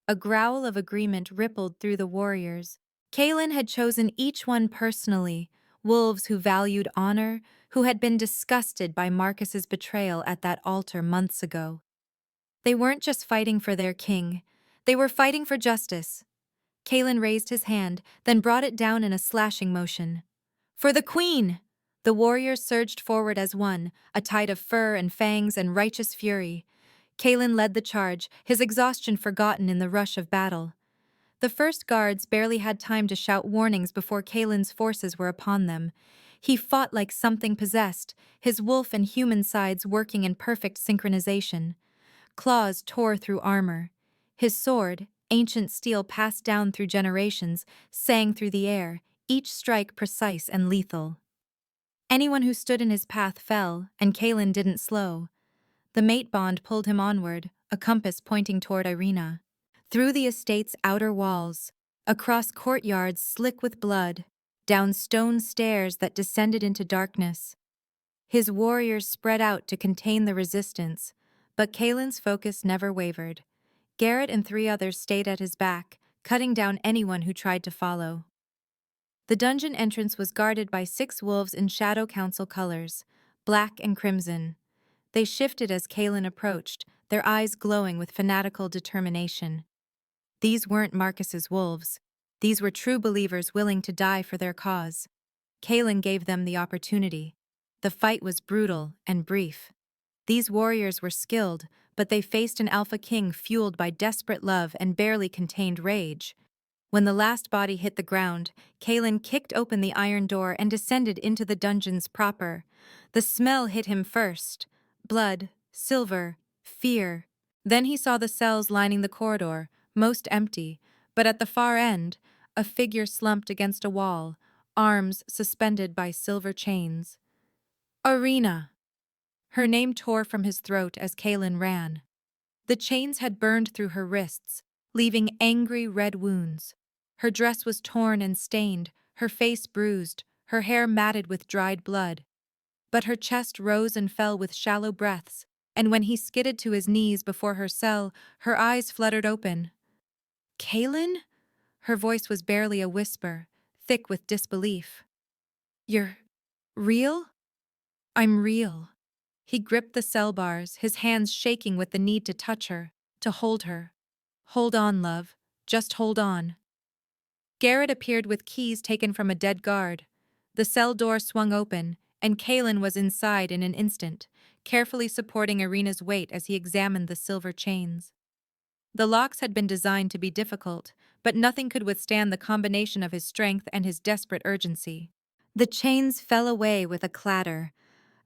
A growl of agreement rippled through the warriors. Kalen had chosen each one personally, wolves who valued honor, who had been disgusted by Marcus's betrayal at that altar months ago. They weren't just fighting for their king, they were fighting for justice. Kalen raised his hand, then brought it down in a slashing motion. "For the queen!" The warriors surged forward as one, a tide of fur and fangs and righteous fury. Kalen led the charge, his exhaustion forgotten in the rush of battle. The first guards barely had time to shout warnings before Kalen's forces were upon them. He fought like something possessed, his wolf and human sides working in perfect synchronization. Claws tore through armor. His sword, ancient steel passed down through generations, sang through the air, each strike precise and lethal. Anyone who stood in his path fell, and Kalen didn't slow. The mate bond pulled him onward, a compass pointing toward Irina. Through the estate's outer walls, across courtyards slick with blood, down stone stairs that descended into darkness. His warriors spread out to contain the resistance, but Kalen's focus never wavered. Garrett and 3 others stayed at his back, cutting down anyone who tried to follow. The dungeon entrance was guarded by 6 wolves in Shadow Council colors, black and crimson. They shifted as Kalen approached, their eyes glowing with fanatical determination. These weren't Marcus's wolves. These were true believers willing to die for their cause. Kalen gave them the opportunity. The fight was brutal and brief. These warriors were skilled, but they faced an Alpha King fueled by desperate love and barely contained rage. When the last body hit the ground, Kalen kicked open the iron door and descended into the dungeons proper. The smell hit him first. Blood, silver, fear. Then he saw the cells lining the corridor, most empty, but at the far end, a figure slumped against a wall, arms suspended by silver chains. Irina! Her name tore from his throat as Kalen ran. The chains had burned through her wrists, leaving angry red wounds. Her dress was torn and stained, her face bruised, her hair matted with dried blood. But her chest rose and fell with shallow breaths, and when he skidded to his knees before her cell, her eyes fluttered open. Kalen? Her voice was barely a whisper, thick with disbelief. You're real? I'm real. He gripped the cell bars, his hands shaking with the need to touch her, to hold her. Hold on, love. Just hold on. Garrett appeared with keys taken from a dead guard. The cell door swung open, and Kalen was inside in an instant, carefully supporting Irina's weight as he examined the silver chains. The locks had been designed to be difficult, but nothing could withstand the combination of his strength and his desperate urgency. The chains fell away with a clatter.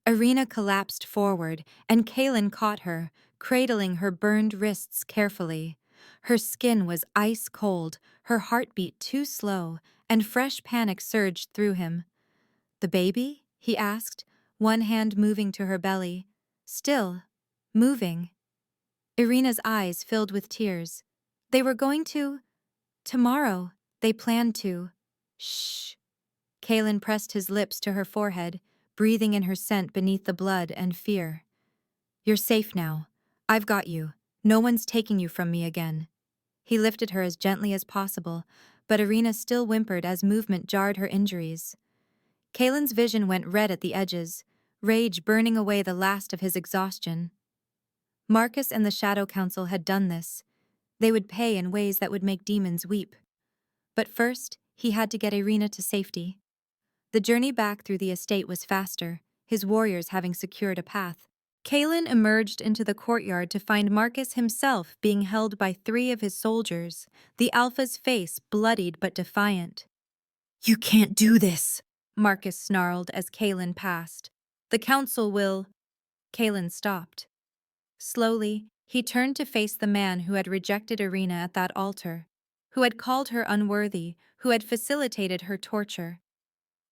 Irina collapsed forward, and Kalen caught her, cradling her burned wrists carefully. Her skin was ice cold, her heartbeat too slow, and fresh panic surged through him. The baby? He asked, one hand moving to her belly. Still, moving. Irina's eyes filled with tears. They were going to... Tomorrow, they planned to. Shh. Kalen pressed his lips to her forehead, breathing in her scent beneath the blood and fear. You're safe now. I've got you. No one's taking you from me again. He lifted her as gently as possible, but Irina still whimpered as movement jarred her injuries. Kalen's vision went red at the edges, rage burning away the last of his exhaustion. Marcus and the Shadow Council had done this. They would pay in ways that would make demons weep. But first, he had to get Irina to safety. The journey back through the estate was faster, his warriors having secured a path. Kalen emerged into the courtyard to find Marcus himself being held by 3 of his soldiers, the Alpha's face bloodied but defiant. You can't do this, Marcus snarled as Kalen passed. The council will... Kalen stopped. Slowly, he turned to face the man who had rejected Irina at that altar, who had called her unworthy, who had facilitated her torture.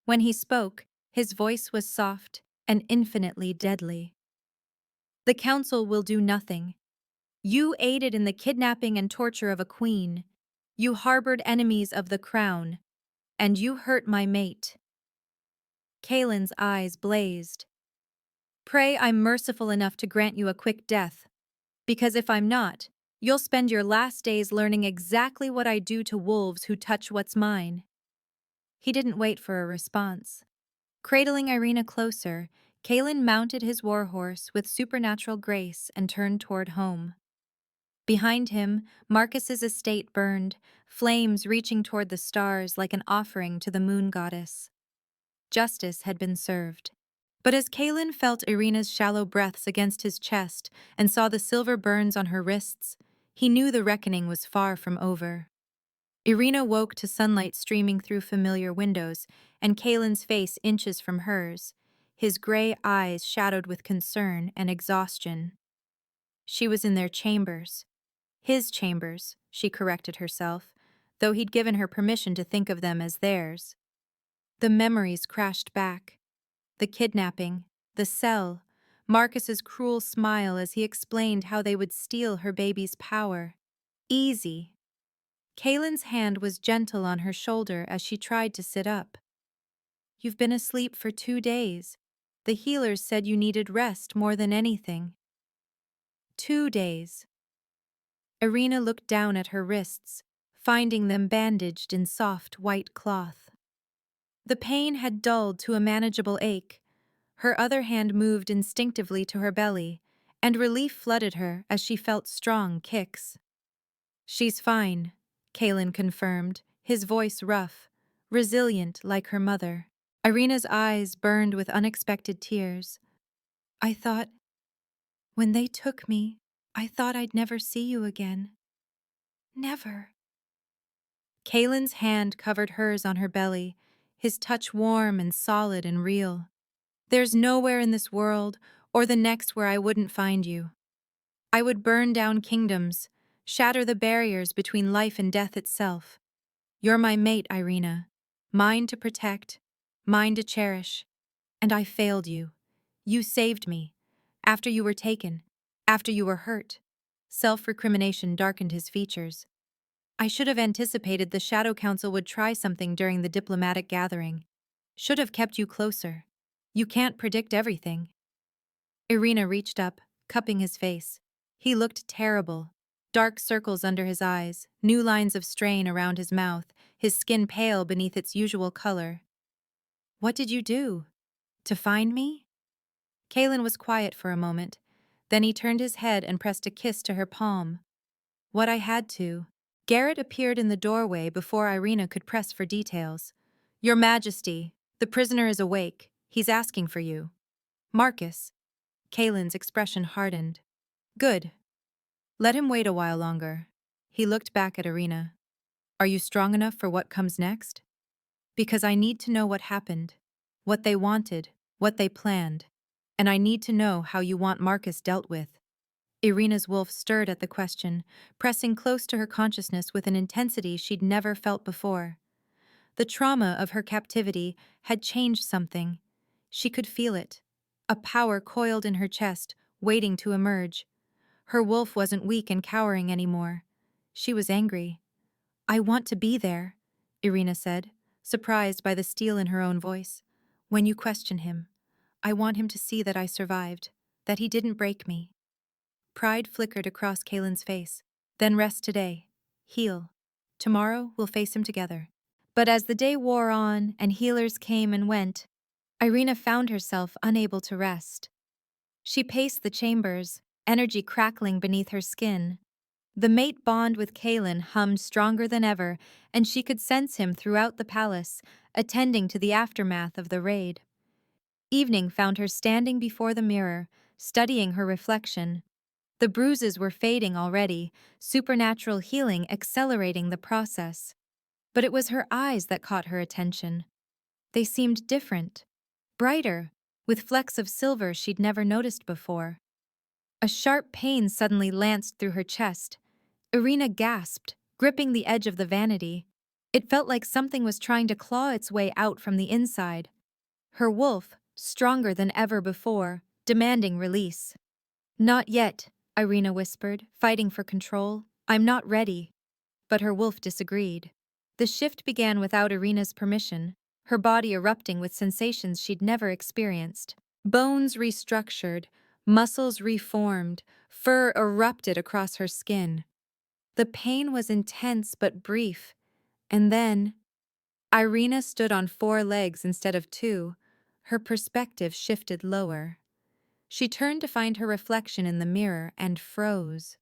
When he spoke, his voice was soft and infinitely deadly. The council will do nothing. You aided in the kidnapping and torture of a queen. You harbored enemies of the crown. And you hurt my mate. Kalen's eyes blazed. Pray I'm merciful enough to grant you a quick death, because if I'm not, you'll spend your last days learning exactly what I do to wolves who touch what's mine. He didn't wait for a response. Cradling Irina closer, Kalen mounted his warhorse with supernatural grace and turned toward home. Behind him, Marcus's estate burned, flames reaching toward the stars like an offering to the moon goddess. Justice had been served. But as Kalen felt Irina's shallow breaths against his chest and saw the silver burns on her wrists, he knew the reckoning was far from over. Irina woke to sunlight streaming through familiar windows, and Kalen's face inches from hers, his gray eyes shadowed with concern and exhaustion. She was in their chambers. His chambers, she corrected herself, though he'd given her permission to think of them as theirs. The memories crashed back. The kidnapping, the cell, Marcus's cruel smile as he explained how they would steal her baby's power. Easy. Kalen's hand was gentle on her shoulder as she tried to sit up. You've been asleep for 2 days. The healers said you needed rest more than anything. 2 days. Irina looked down at her wrists, finding them bandaged in soft white cloth. The pain had dulled to a manageable ache. Her other hand moved instinctively to her belly, and relief flooded her as she felt strong kicks. She's fine, Kalen confirmed, his voice rough, resilient like her mother. Irina's eyes burned with unexpected tears. I thought, when they took me, I thought I'd never see you again. Never. Kalen's hand covered hers on her belly, his touch warm and solid and real. There's nowhere in this world or the next where I wouldn't find you. I would burn down kingdoms, shatter the barriers between life and death itself. You're my mate, Irina. Mine to protect, mine to cherish. And I failed you. You saved me. After you were taken. After you were hurt. Self-recrimination darkened his features. I should have anticipated the Shadow Council would try something during the diplomatic gathering. Should have kept you closer. You can't predict everything. Irina reached up, cupping his face. He looked terrible. Dark circles under his eyes, new lines of strain around his mouth, his skin pale beneath its usual color. What did you do? To find me? Kalen was quiet for a moment. Then he turned his head and pressed a kiss to her palm. What I had to. Garrett appeared in the doorway before Irina could press for details. Your Majesty, the prisoner is awake. He's asking for you. Marcus. Kalen's expression hardened. Good. Let him wait a while longer. He looked back at Irina. Are you strong enough for what comes next? Because I need to know what happened, what they wanted, what they planned. And I need to know how you want Marcus dealt with. Irina's wolf stirred at the question, pressing close to her consciousness with an intensity she'd never felt before. The trauma of her captivity had changed something. She could feel it. A power coiled in her chest, waiting to emerge. Her wolf wasn't weak and cowering anymore. She was angry. I want to be there, Irina said, surprised by the steel in her own voice. When you question him, I want him to see that I survived, that he didn't break me. Pride flickered across Kalen's face. Then rest today. Heal. Tomorrow we'll face him together. But as the day wore on and healers came and went, Irina found herself unable to rest. She paced the chambers, energy crackling beneath her skin. The mate bond with Kalen hummed stronger than ever, and she could sense him throughout the palace, attending to the aftermath of the raid. Evening found her standing before the mirror, studying her reflection. The bruises were fading already, supernatural healing accelerating the process. But it was her eyes that caught her attention. They seemed different, brighter, with flecks of silver she'd never noticed before. A sharp pain suddenly lanced through her chest. Irina gasped, gripping the edge of the vanity. It felt like something was trying to claw its way out from the inside. Her wolf, stronger than ever before, demanding release. Not yet, Irina whispered, fighting for control. I'm not ready. But her wolf disagreed. The shift began without Irina's permission, her body erupting with sensations she'd never experienced. Bones restructured, muscles reformed, fur erupted across her skin. The pain was intense but brief, and then Irina stood on 4 legs instead of 2. Her perspective shifted lower. She turned to find her reflection in the mirror and froze.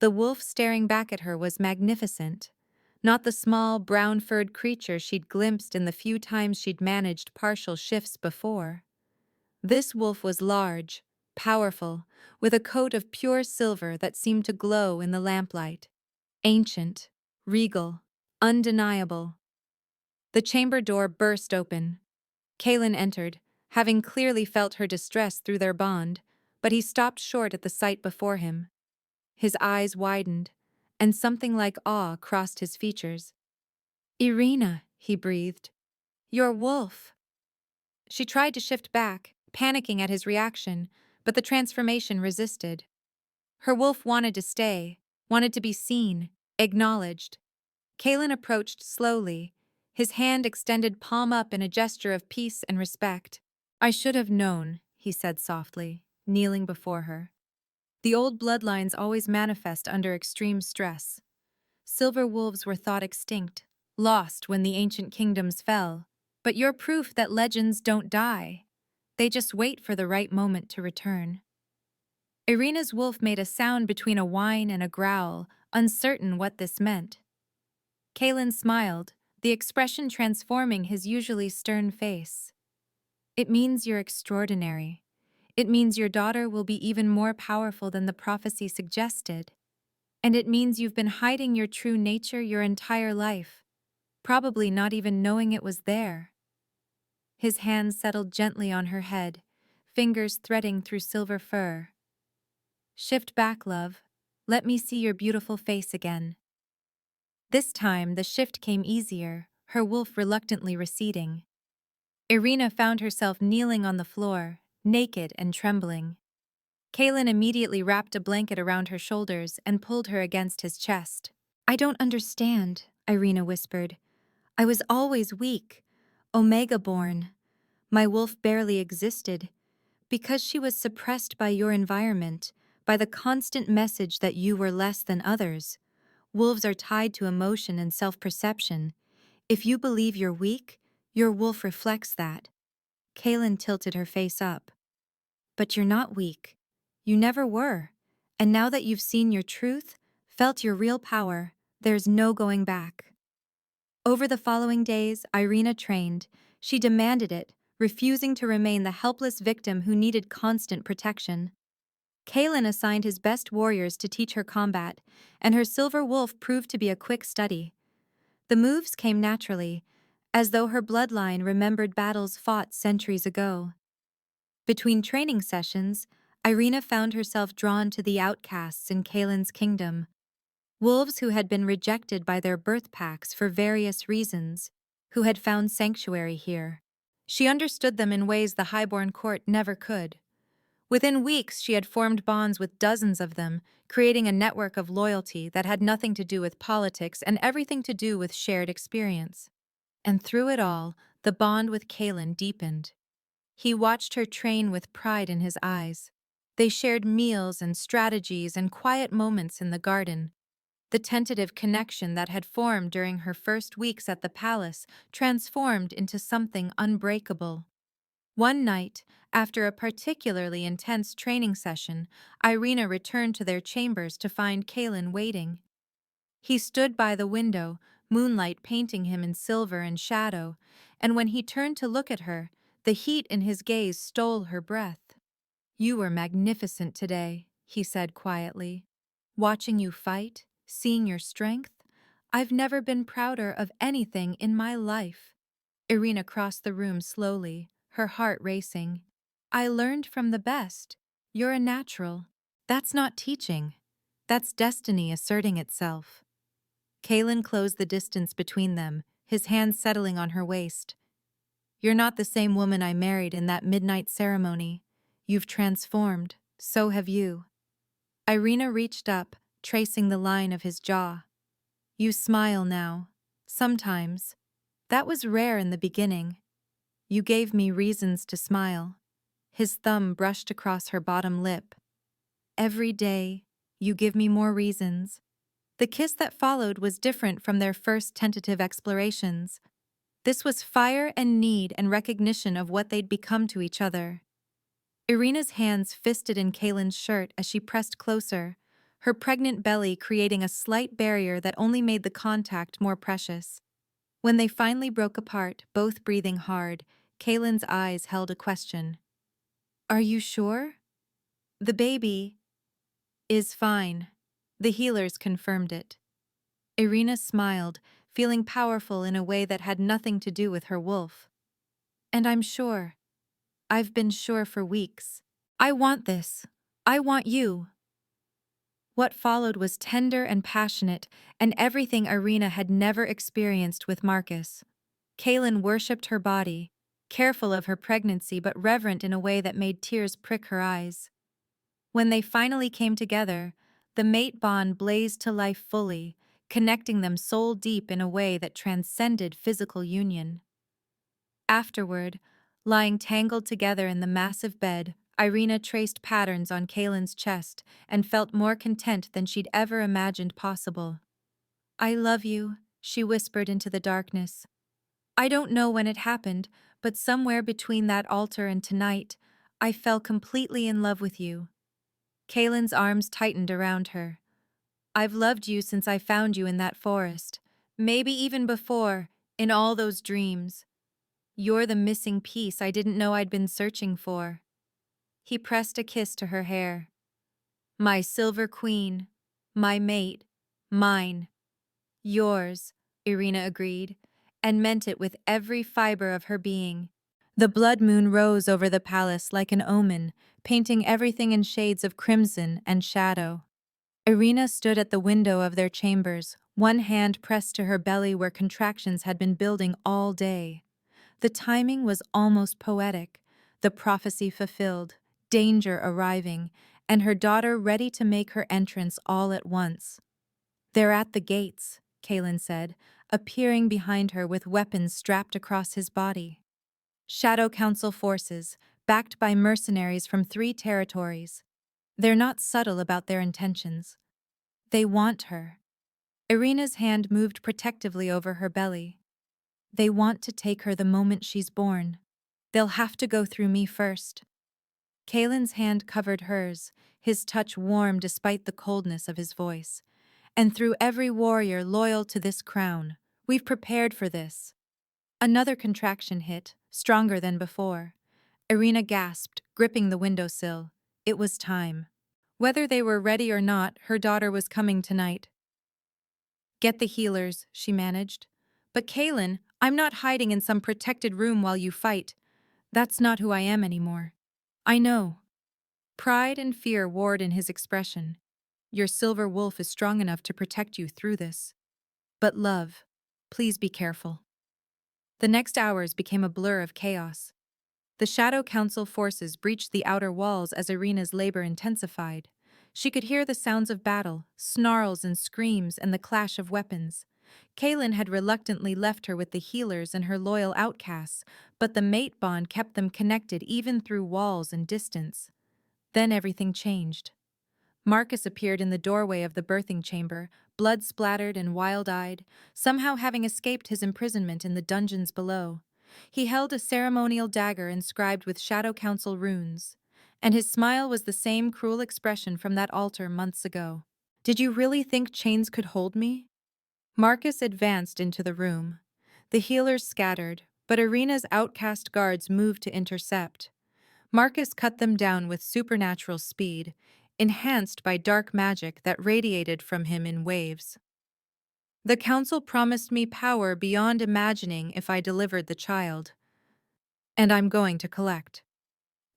The wolf staring back at her was magnificent, not the small, brown-furred creature she'd glimpsed in the few times she'd managed partial shifts before. This wolf was large, powerful, with a coat of pure silver that seemed to glow in the lamplight. Ancient, regal, undeniable. The chamber door burst open. Kalen entered, having clearly felt her distress through their bond, but he stopped short at the sight before him. His eyes widened, and something like awe crossed his features. Irina, he breathed. Your wolf. She tried to shift back, panicking at his reaction, but the transformation resisted. Her wolf wanted to stay, wanted to be seen, acknowledged. Kalen approached slowly, his hand extended palm up in a gesture of peace and respect. I should have known, he said softly, kneeling before her. The old bloodlines always manifest under extreme stress. Silver wolves were thought extinct, lost when the ancient kingdoms fell. But you're proof that legends don't die. They just wait for the right moment to return. Irina's wolf made a sound between a whine and a growl, uncertain what this meant. Kalen smiled, the expression transforming his usually stern face. It means you're extraordinary. It means your daughter will be even more powerful than the prophecy suggested. And it means you've been hiding your true nature your entire life, probably not even knowing it was there. His hands settled gently on her head, fingers threading through silver fur. Shift back, love. Let me see your beautiful face again. This time, the shift came easier, her wolf reluctantly receding. Irina found herself kneeling on the floor, naked and trembling. Kalen immediately wrapped a blanket around her shoulders and pulled her against his chest. I don't understand, Irina whispered. I was always weak, Omega-born. My wolf barely existed, because she was suppressed by your environment, by the constant message that you were less than others. Wolves are tied to emotion and self-perception. If you believe you're weak, your wolf reflects that. Kaylin tilted her face up. But you're not weak. You never were. And now that you've seen your truth, felt your real power, there's no going back. Over the following days, Irina trained. She demanded it, refusing to remain the helpless victim who needed constant protection. Kalen assigned his best warriors to teach her combat, and her silver wolf proved to be a quick study. The moves came naturally, as though her bloodline remembered battles fought centuries ago. Between training sessions, Irina found herself drawn to the outcasts in Kalen's kingdom, wolves who had been rejected by their birth packs for various reasons, who had found sanctuary here. She understood them in ways the highborn court never could. Within weeks, she had formed bonds with dozens of them, creating a network of loyalty that had nothing to do with politics and everything to do with shared experience. And through it all, the bond with Kalen deepened. He watched her train with pride in his eyes. They shared meals and strategies and quiet moments in the garden. The tentative connection that had formed during her first weeks at the palace transformed into something unbreakable. One night, after a particularly intense training session, Irina returned to their chambers to find Kalen waiting. He stood by the window, moonlight painting him in silver and shadow, and when he turned to look at her, the heat in his gaze stole her breath. You were magnificent today, he said quietly. Watching you fight, seeing your strength, I've never been prouder of anything in my life. Irina crossed the room slowly, her heart racing. I learned from the best. You're a natural. That's not teaching. That's destiny asserting itself. Kalen closed the distance between them, his hands settling on her waist. You're not the same woman I married in that midnight ceremony. You've transformed, so have you. Irina reached up, tracing the line of his jaw. You smile now. Sometimes. That was rare in the beginning. You gave me reasons to smile. His thumb brushed across her bottom lip. Every day, you give me more reasons. The kiss that followed was different from their first tentative explorations. This was fire and need and recognition of what they'd become to each other. Irina's hands fisted in Kalen's shirt as she pressed closer, her pregnant belly creating a slight barrier that only made the contact more precious. When they finally broke apart, both breathing hard, Kalen's eyes held a question. Are you sure? The baby is fine. The healers confirmed it. Irina smiled, feeling powerful in a way that had nothing to do with her wolf. And I'm sure. I've been sure for weeks. I want this. I want you. What followed was tender and passionate, and everything Irina had never experienced with Marcus. Kalen worshipped her body, careful of her pregnancy but reverent in a way that made tears prick her eyes. When they finally came together, the mate bond blazed to life fully, connecting them soul deep in a way that transcended physical union. Afterward, lying tangled together in the massive bed, Irina traced patterns on Kalen's chest and felt more content than she'd ever imagined possible. I love you, she whispered into the darkness. I don't know when it happened, but somewhere between that altar and tonight, I fell completely in love with you. Kalen's arms tightened around her. I've loved you since I found you in that forest, maybe even before, in all those dreams. You're the missing piece I didn't know I'd been searching for. He pressed a kiss to her hair. My silver queen, my mate, mine. Yours, Irina agreed, and meant it with every fiber of her being. The blood moon rose over the palace like an omen, painting everything in shades of crimson and shadow. Irina stood at the window of their chambers, one hand pressed to her belly where contractions had been building all day. The timing was almost poetic, the prophecy fulfilled, danger arriving, and her daughter ready to make her entrance all at once. They're at the gates, Kaelin said, appearing behind her with weapons strapped across his body. Shadow Council forces, backed by mercenaries from 3 territories. They're not subtle about their intentions. They want her. Irina's hand moved protectively over her belly. They want to take her the moment she's born. They'll have to go through me first. Kaelin's hand covered hers, his touch warm despite the coldness of his voice. And through every warrior loyal to this crown, we've prepared for this. Another contraction hit, stronger than before. Irina gasped, gripping the windowsill. It was time. Whether they were ready or not, her daughter was coming tonight. Get the healers, she managed. But Kaelin, I'm not hiding in some protected room while you fight. That's not who I am anymore. I know. Pride and fear warred in his expression. Your silver wolf is strong enough to protect you through this. But love, please be careful. The next hours became a blur of chaos. The Shadow Council forces breached the outer walls as Irina's labor intensified. She could hear the sounds of battle, snarls and screams, and the clash of weapons. Kaelin had reluctantly left her with the healers and her loyal outcasts, but the mate bond kept them connected even through walls and distance. Then everything changed. Marcus appeared in the doorway of the birthing chamber, blood-splattered and wild-eyed, somehow having escaped his imprisonment in the dungeons below. He held a ceremonial dagger inscribed with Shadow Council runes, and his smile was the same cruel expression from that altar months ago. Did you really think chains could hold me? Marcus advanced into the room. The healers scattered, but Irina's outcast guards moved to intercept. Marcus cut them down with supernatural speed, enhanced by dark magic that radiated from him in waves. The council promised me power beyond imagining if I delivered the child. And I'm going to collect.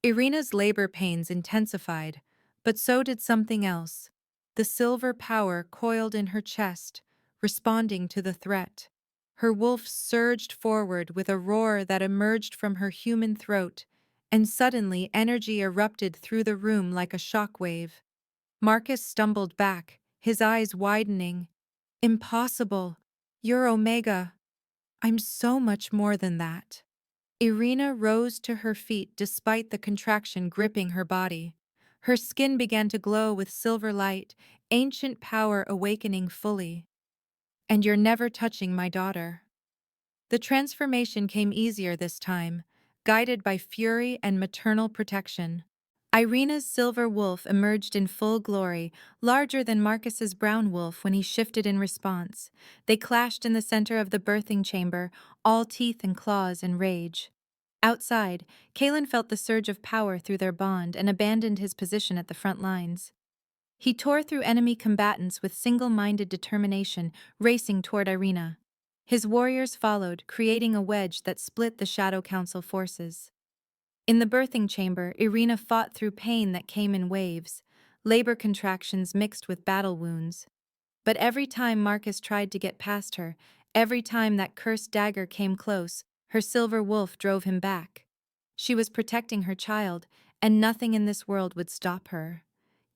Irina's labor pains intensified, but so did something else. The silver power coiled in her chest, responding to the threat. Her wolf surged forward with a roar that emerged from her human throat, and suddenly energy erupted through the room like a shockwave. Marcus stumbled back, his eyes widening. Impossible! You're Omega. I'm so much more than that. Irina rose to her feet despite the contraction gripping her body. Her skin began to glow with silver light, ancient power awakening fully. And you're never touching my daughter. The transformation came easier this time, guided by fury and maternal protection. Irina's silver wolf emerged in full glory, larger than Marcus's brown wolf when he shifted in response. They clashed in the center of the birthing chamber, all teeth and claws and rage. Outside, Kaelin felt the surge of power through their bond and abandoned his position at the front lines. He tore through enemy combatants with single-minded determination, racing toward Irina. His warriors followed, creating a wedge that split the Shadow Council forces. In the birthing chamber, Irina fought through pain that came in waves, labor contractions mixed with battle wounds. But every time Marcus tried to get past her, every time that cursed dagger came close, her silver wolf drove him back. She was protecting her child, and nothing in this world would stop her.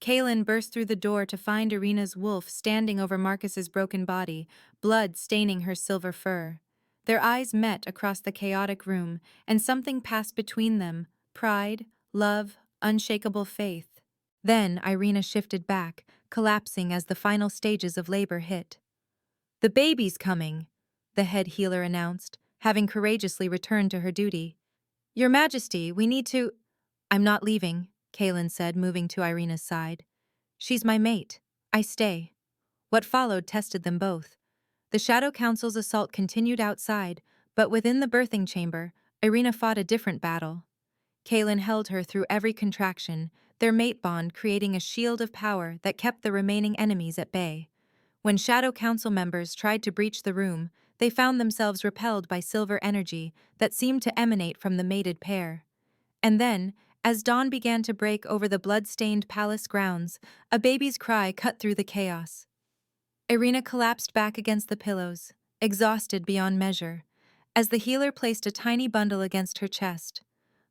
Kaelin burst through the door to find Irina's wolf standing over Marcus's broken body, blood staining her silver fur. Their eyes met across the chaotic room, and something passed between them: pride, love, unshakable faith. Then Irina shifted back, collapsing as the final stages of labor hit. "The baby's coming," the head healer announced, having courageously returned to her duty. "Your Majesty, we need to—" "I'm not leaving," Kaelin said, moving to Irina's side. "She's my mate. I stay." What followed tested them both. The Shadow Council's assault continued outside, but within the birthing chamber, Irina fought a different battle. Kaelin held her through every contraction, their mate bond creating a shield of power that kept the remaining enemies at bay. When Shadow Council members tried to breach the room, they found themselves repelled by silver energy that seemed to emanate from the mated pair. And then, as dawn began to break over the blood-stained palace grounds, a baby's cry cut through the chaos. Irina collapsed back against the pillows, exhausted beyond measure, as the healer placed a tiny bundle against her chest.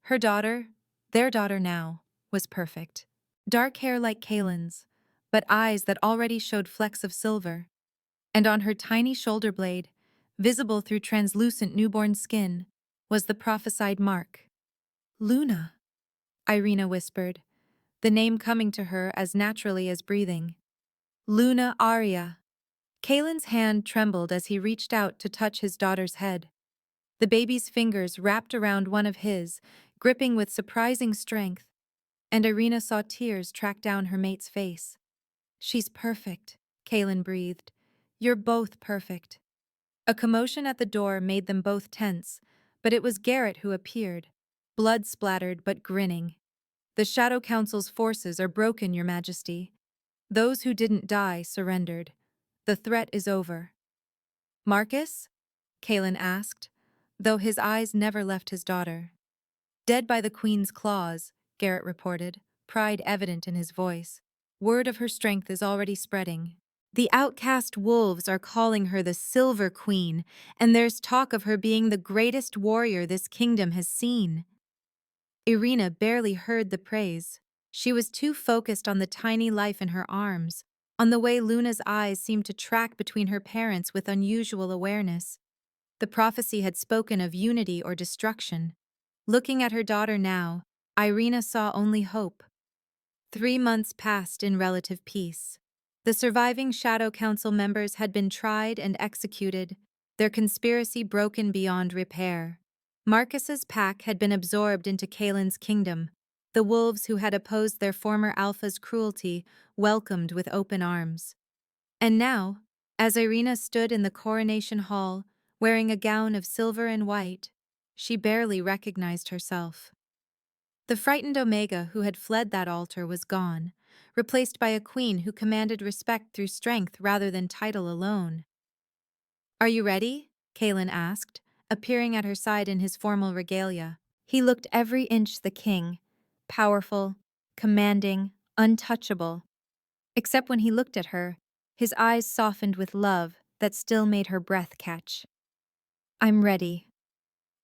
Her daughter, their daughter now, was perfect. Dark hair like Kaelin's, but eyes that already showed flecks of silver. And on her tiny shoulder blade, visible through translucent newborn skin, was the prophesied mark. Luna, Irina whispered, the name coming to her as naturally as breathing. Luna Arya. Kaelin's hand trembled as he reached out to touch his daughter's head. The baby's fingers wrapped around one of his, gripping with surprising strength, and Irina saw tears track down her mate's face. She's perfect, Kaelin breathed. You're both perfect. A commotion at the door made them both tense, but it was Garrett who appeared, blood-splattered but grinning. The Shadow Council's forces are broken, Your Majesty. Those who didn't die surrendered. The threat is over. Marcus? Kaelin asked, though his eyes never left his daughter. Dead by the Queen's claws, Garrett reported, pride evident in his voice. Word of her strength is already spreading. The outcast wolves are calling her the Silver Queen, and there's talk of her being the greatest warrior this kingdom has seen. Irina barely heard the praise. She was too focused on the tiny life in her arms, on the way Luna's eyes seemed to track between her parents with unusual awareness. The prophecy had spoken of unity or destruction. Looking at her daughter now, Irina saw only hope. 3 months passed in relative peace. The surviving Shadow Council members had been tried and executed, their conspiracy broken beyond repair. Marcus's pack had been absorbed into Kaelin's kingdom, the wolves who had opposed their former alpha's cruelty welcomed with open arms. And now, as Irina stood in the coronation hall, wearing a gown of silver and white, she barely recognized herself. The frightened Omega who had fled that altar was gone, replaced by a queen who commanded respect through strength rather than title alone. "Are you ready?" Kaelin asked, appearing at her side in his formal regalia. He looked every inch the king, powerful, commanding, untouchable. Except when he looked at her, his eyes softened with love that still made her breath catch. "I'm ready."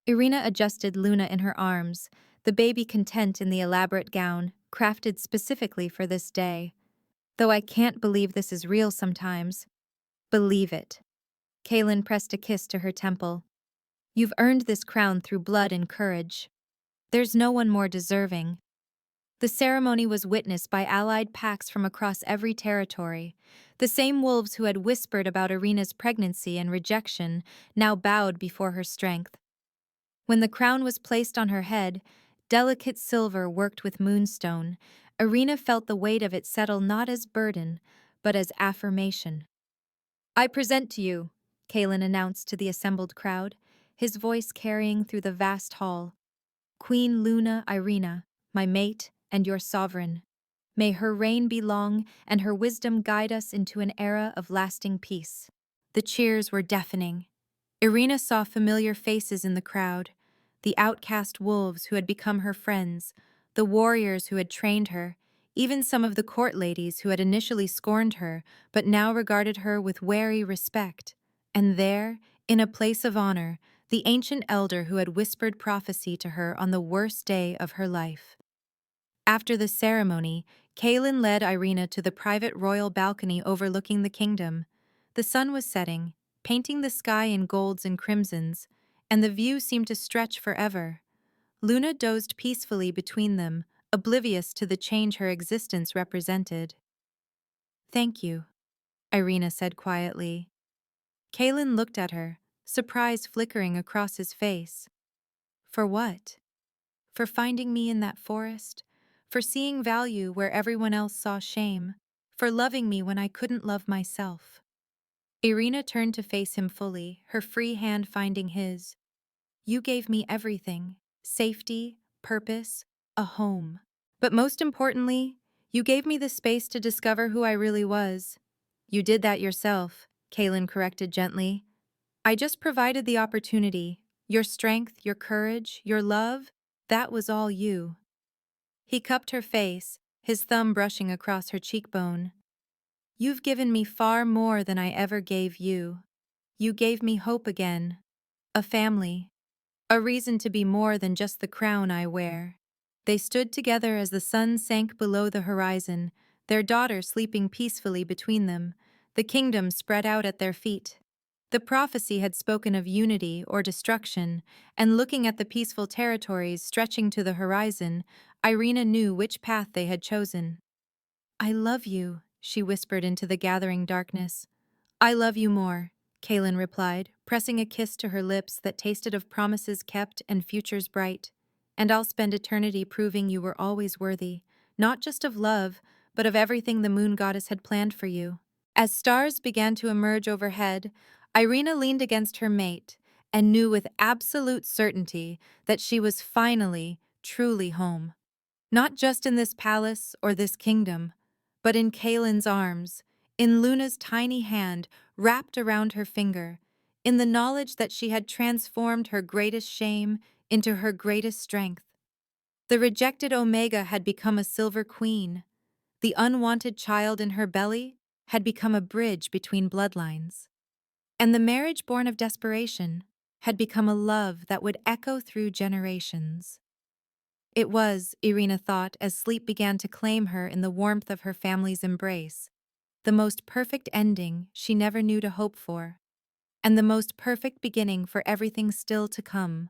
Irina adjusted Luna in her arms, the baby content in the elaborate gown, crafted specifically for this day. "Though I can't believe this is real sometimes." "Believe it." Kaelin pressed a kiss to her temple. "You've earned this crown through blood and courage. There's no one more deserving." The ceremony was witnessed by allied packs from across every territory. The same wolves who had whispered about Irina's pregnancy and rejection now bowed before her strength. When the crown was placed on her head, delicate silver worked with moonstone, Irina felt the weight of it settle not as burden, but as affirmation. "I present to you," Kaelin announced to the assembled crowd, his voice carrying through the vast hall, "Queen Luna Irina, my mate and your sovereign. May her reign be long and her wisdom guide us into an era of lasting peace." The cheers were deafening. Irina saw familiar faces in the crowd, the outcast wolves who had become her friends, the warriors who had trained her, even some of the court ladies who had initially scorned her but now regarded her with wary respect. And there, in a place of honor, the ancient elder who had whispered prophecy to her on the worst day of her life. After the ceremony, Kaelin led Irina to the private royal balcony overlooking the kingdom. The sun was setting, painting the sky in golds and crimsons, and the view seemed to stretch forever. Luna dozed peacefully between them, oblivious to the change her existence represented. "Thank you," Irina said quietly. Kaelin looked at her, surprise flickering across his face. "For what? For finding me in that forest? For seeing value where everyone else saw shame? For loving me when I couldn't love myself?" Irina turned to face him fully, her free hand finding his. "You gave me everything: safety, purpose, a home. But most importantly, you gave me the space to discover who I really was. You did that yourself, Kaylin corrected gently. I just provided the opportunity. Your strength, your courage, your love, that was all you. He cupped her face, his thumb brushing across her cheekbone. You've given me far more than I ever gave you. You gave me hope again. A family. A reason to be more than just the crown I wear. They stood together as the sun sank below the horizon, their daughter sleeping peacefully between them, the kingdom spread out at their feet. The prophecy had spoken of unity or destruction, and looking at the peaceful territories stretching to the horizon, Irina knew which path they had chosen. I love you, she whispered into the gathering darkness. I love you more, Kaylin replied, pressing a kiss to her lips that tasted of promises kept and futures bright. And I'll spend eternity proving you were always worthy, not just of love, but of everything the moon goddess had planned for you. As stars began to emerge overhead, Irina leaned against her mate and knew with absolute certainty that she was finally, truly home. Not just in this palace or this kingdom, but in Kaylin's arms, in Luna's tiny hand wrapped around her finger, in the knowledge that she had transformed her greatest shame into her greatest strength. The rejected Omega had become a silver queen. The unwanted child in her belly had become a bridge between bloodlines. And the marriage born of desperation had become a love that would echo through generations. It was, Irina thought, as sleep began to claim her in the warmth of her family's embrace, the most perfect ending she never knew to hope for, and the most perfect beginning for everything still to come.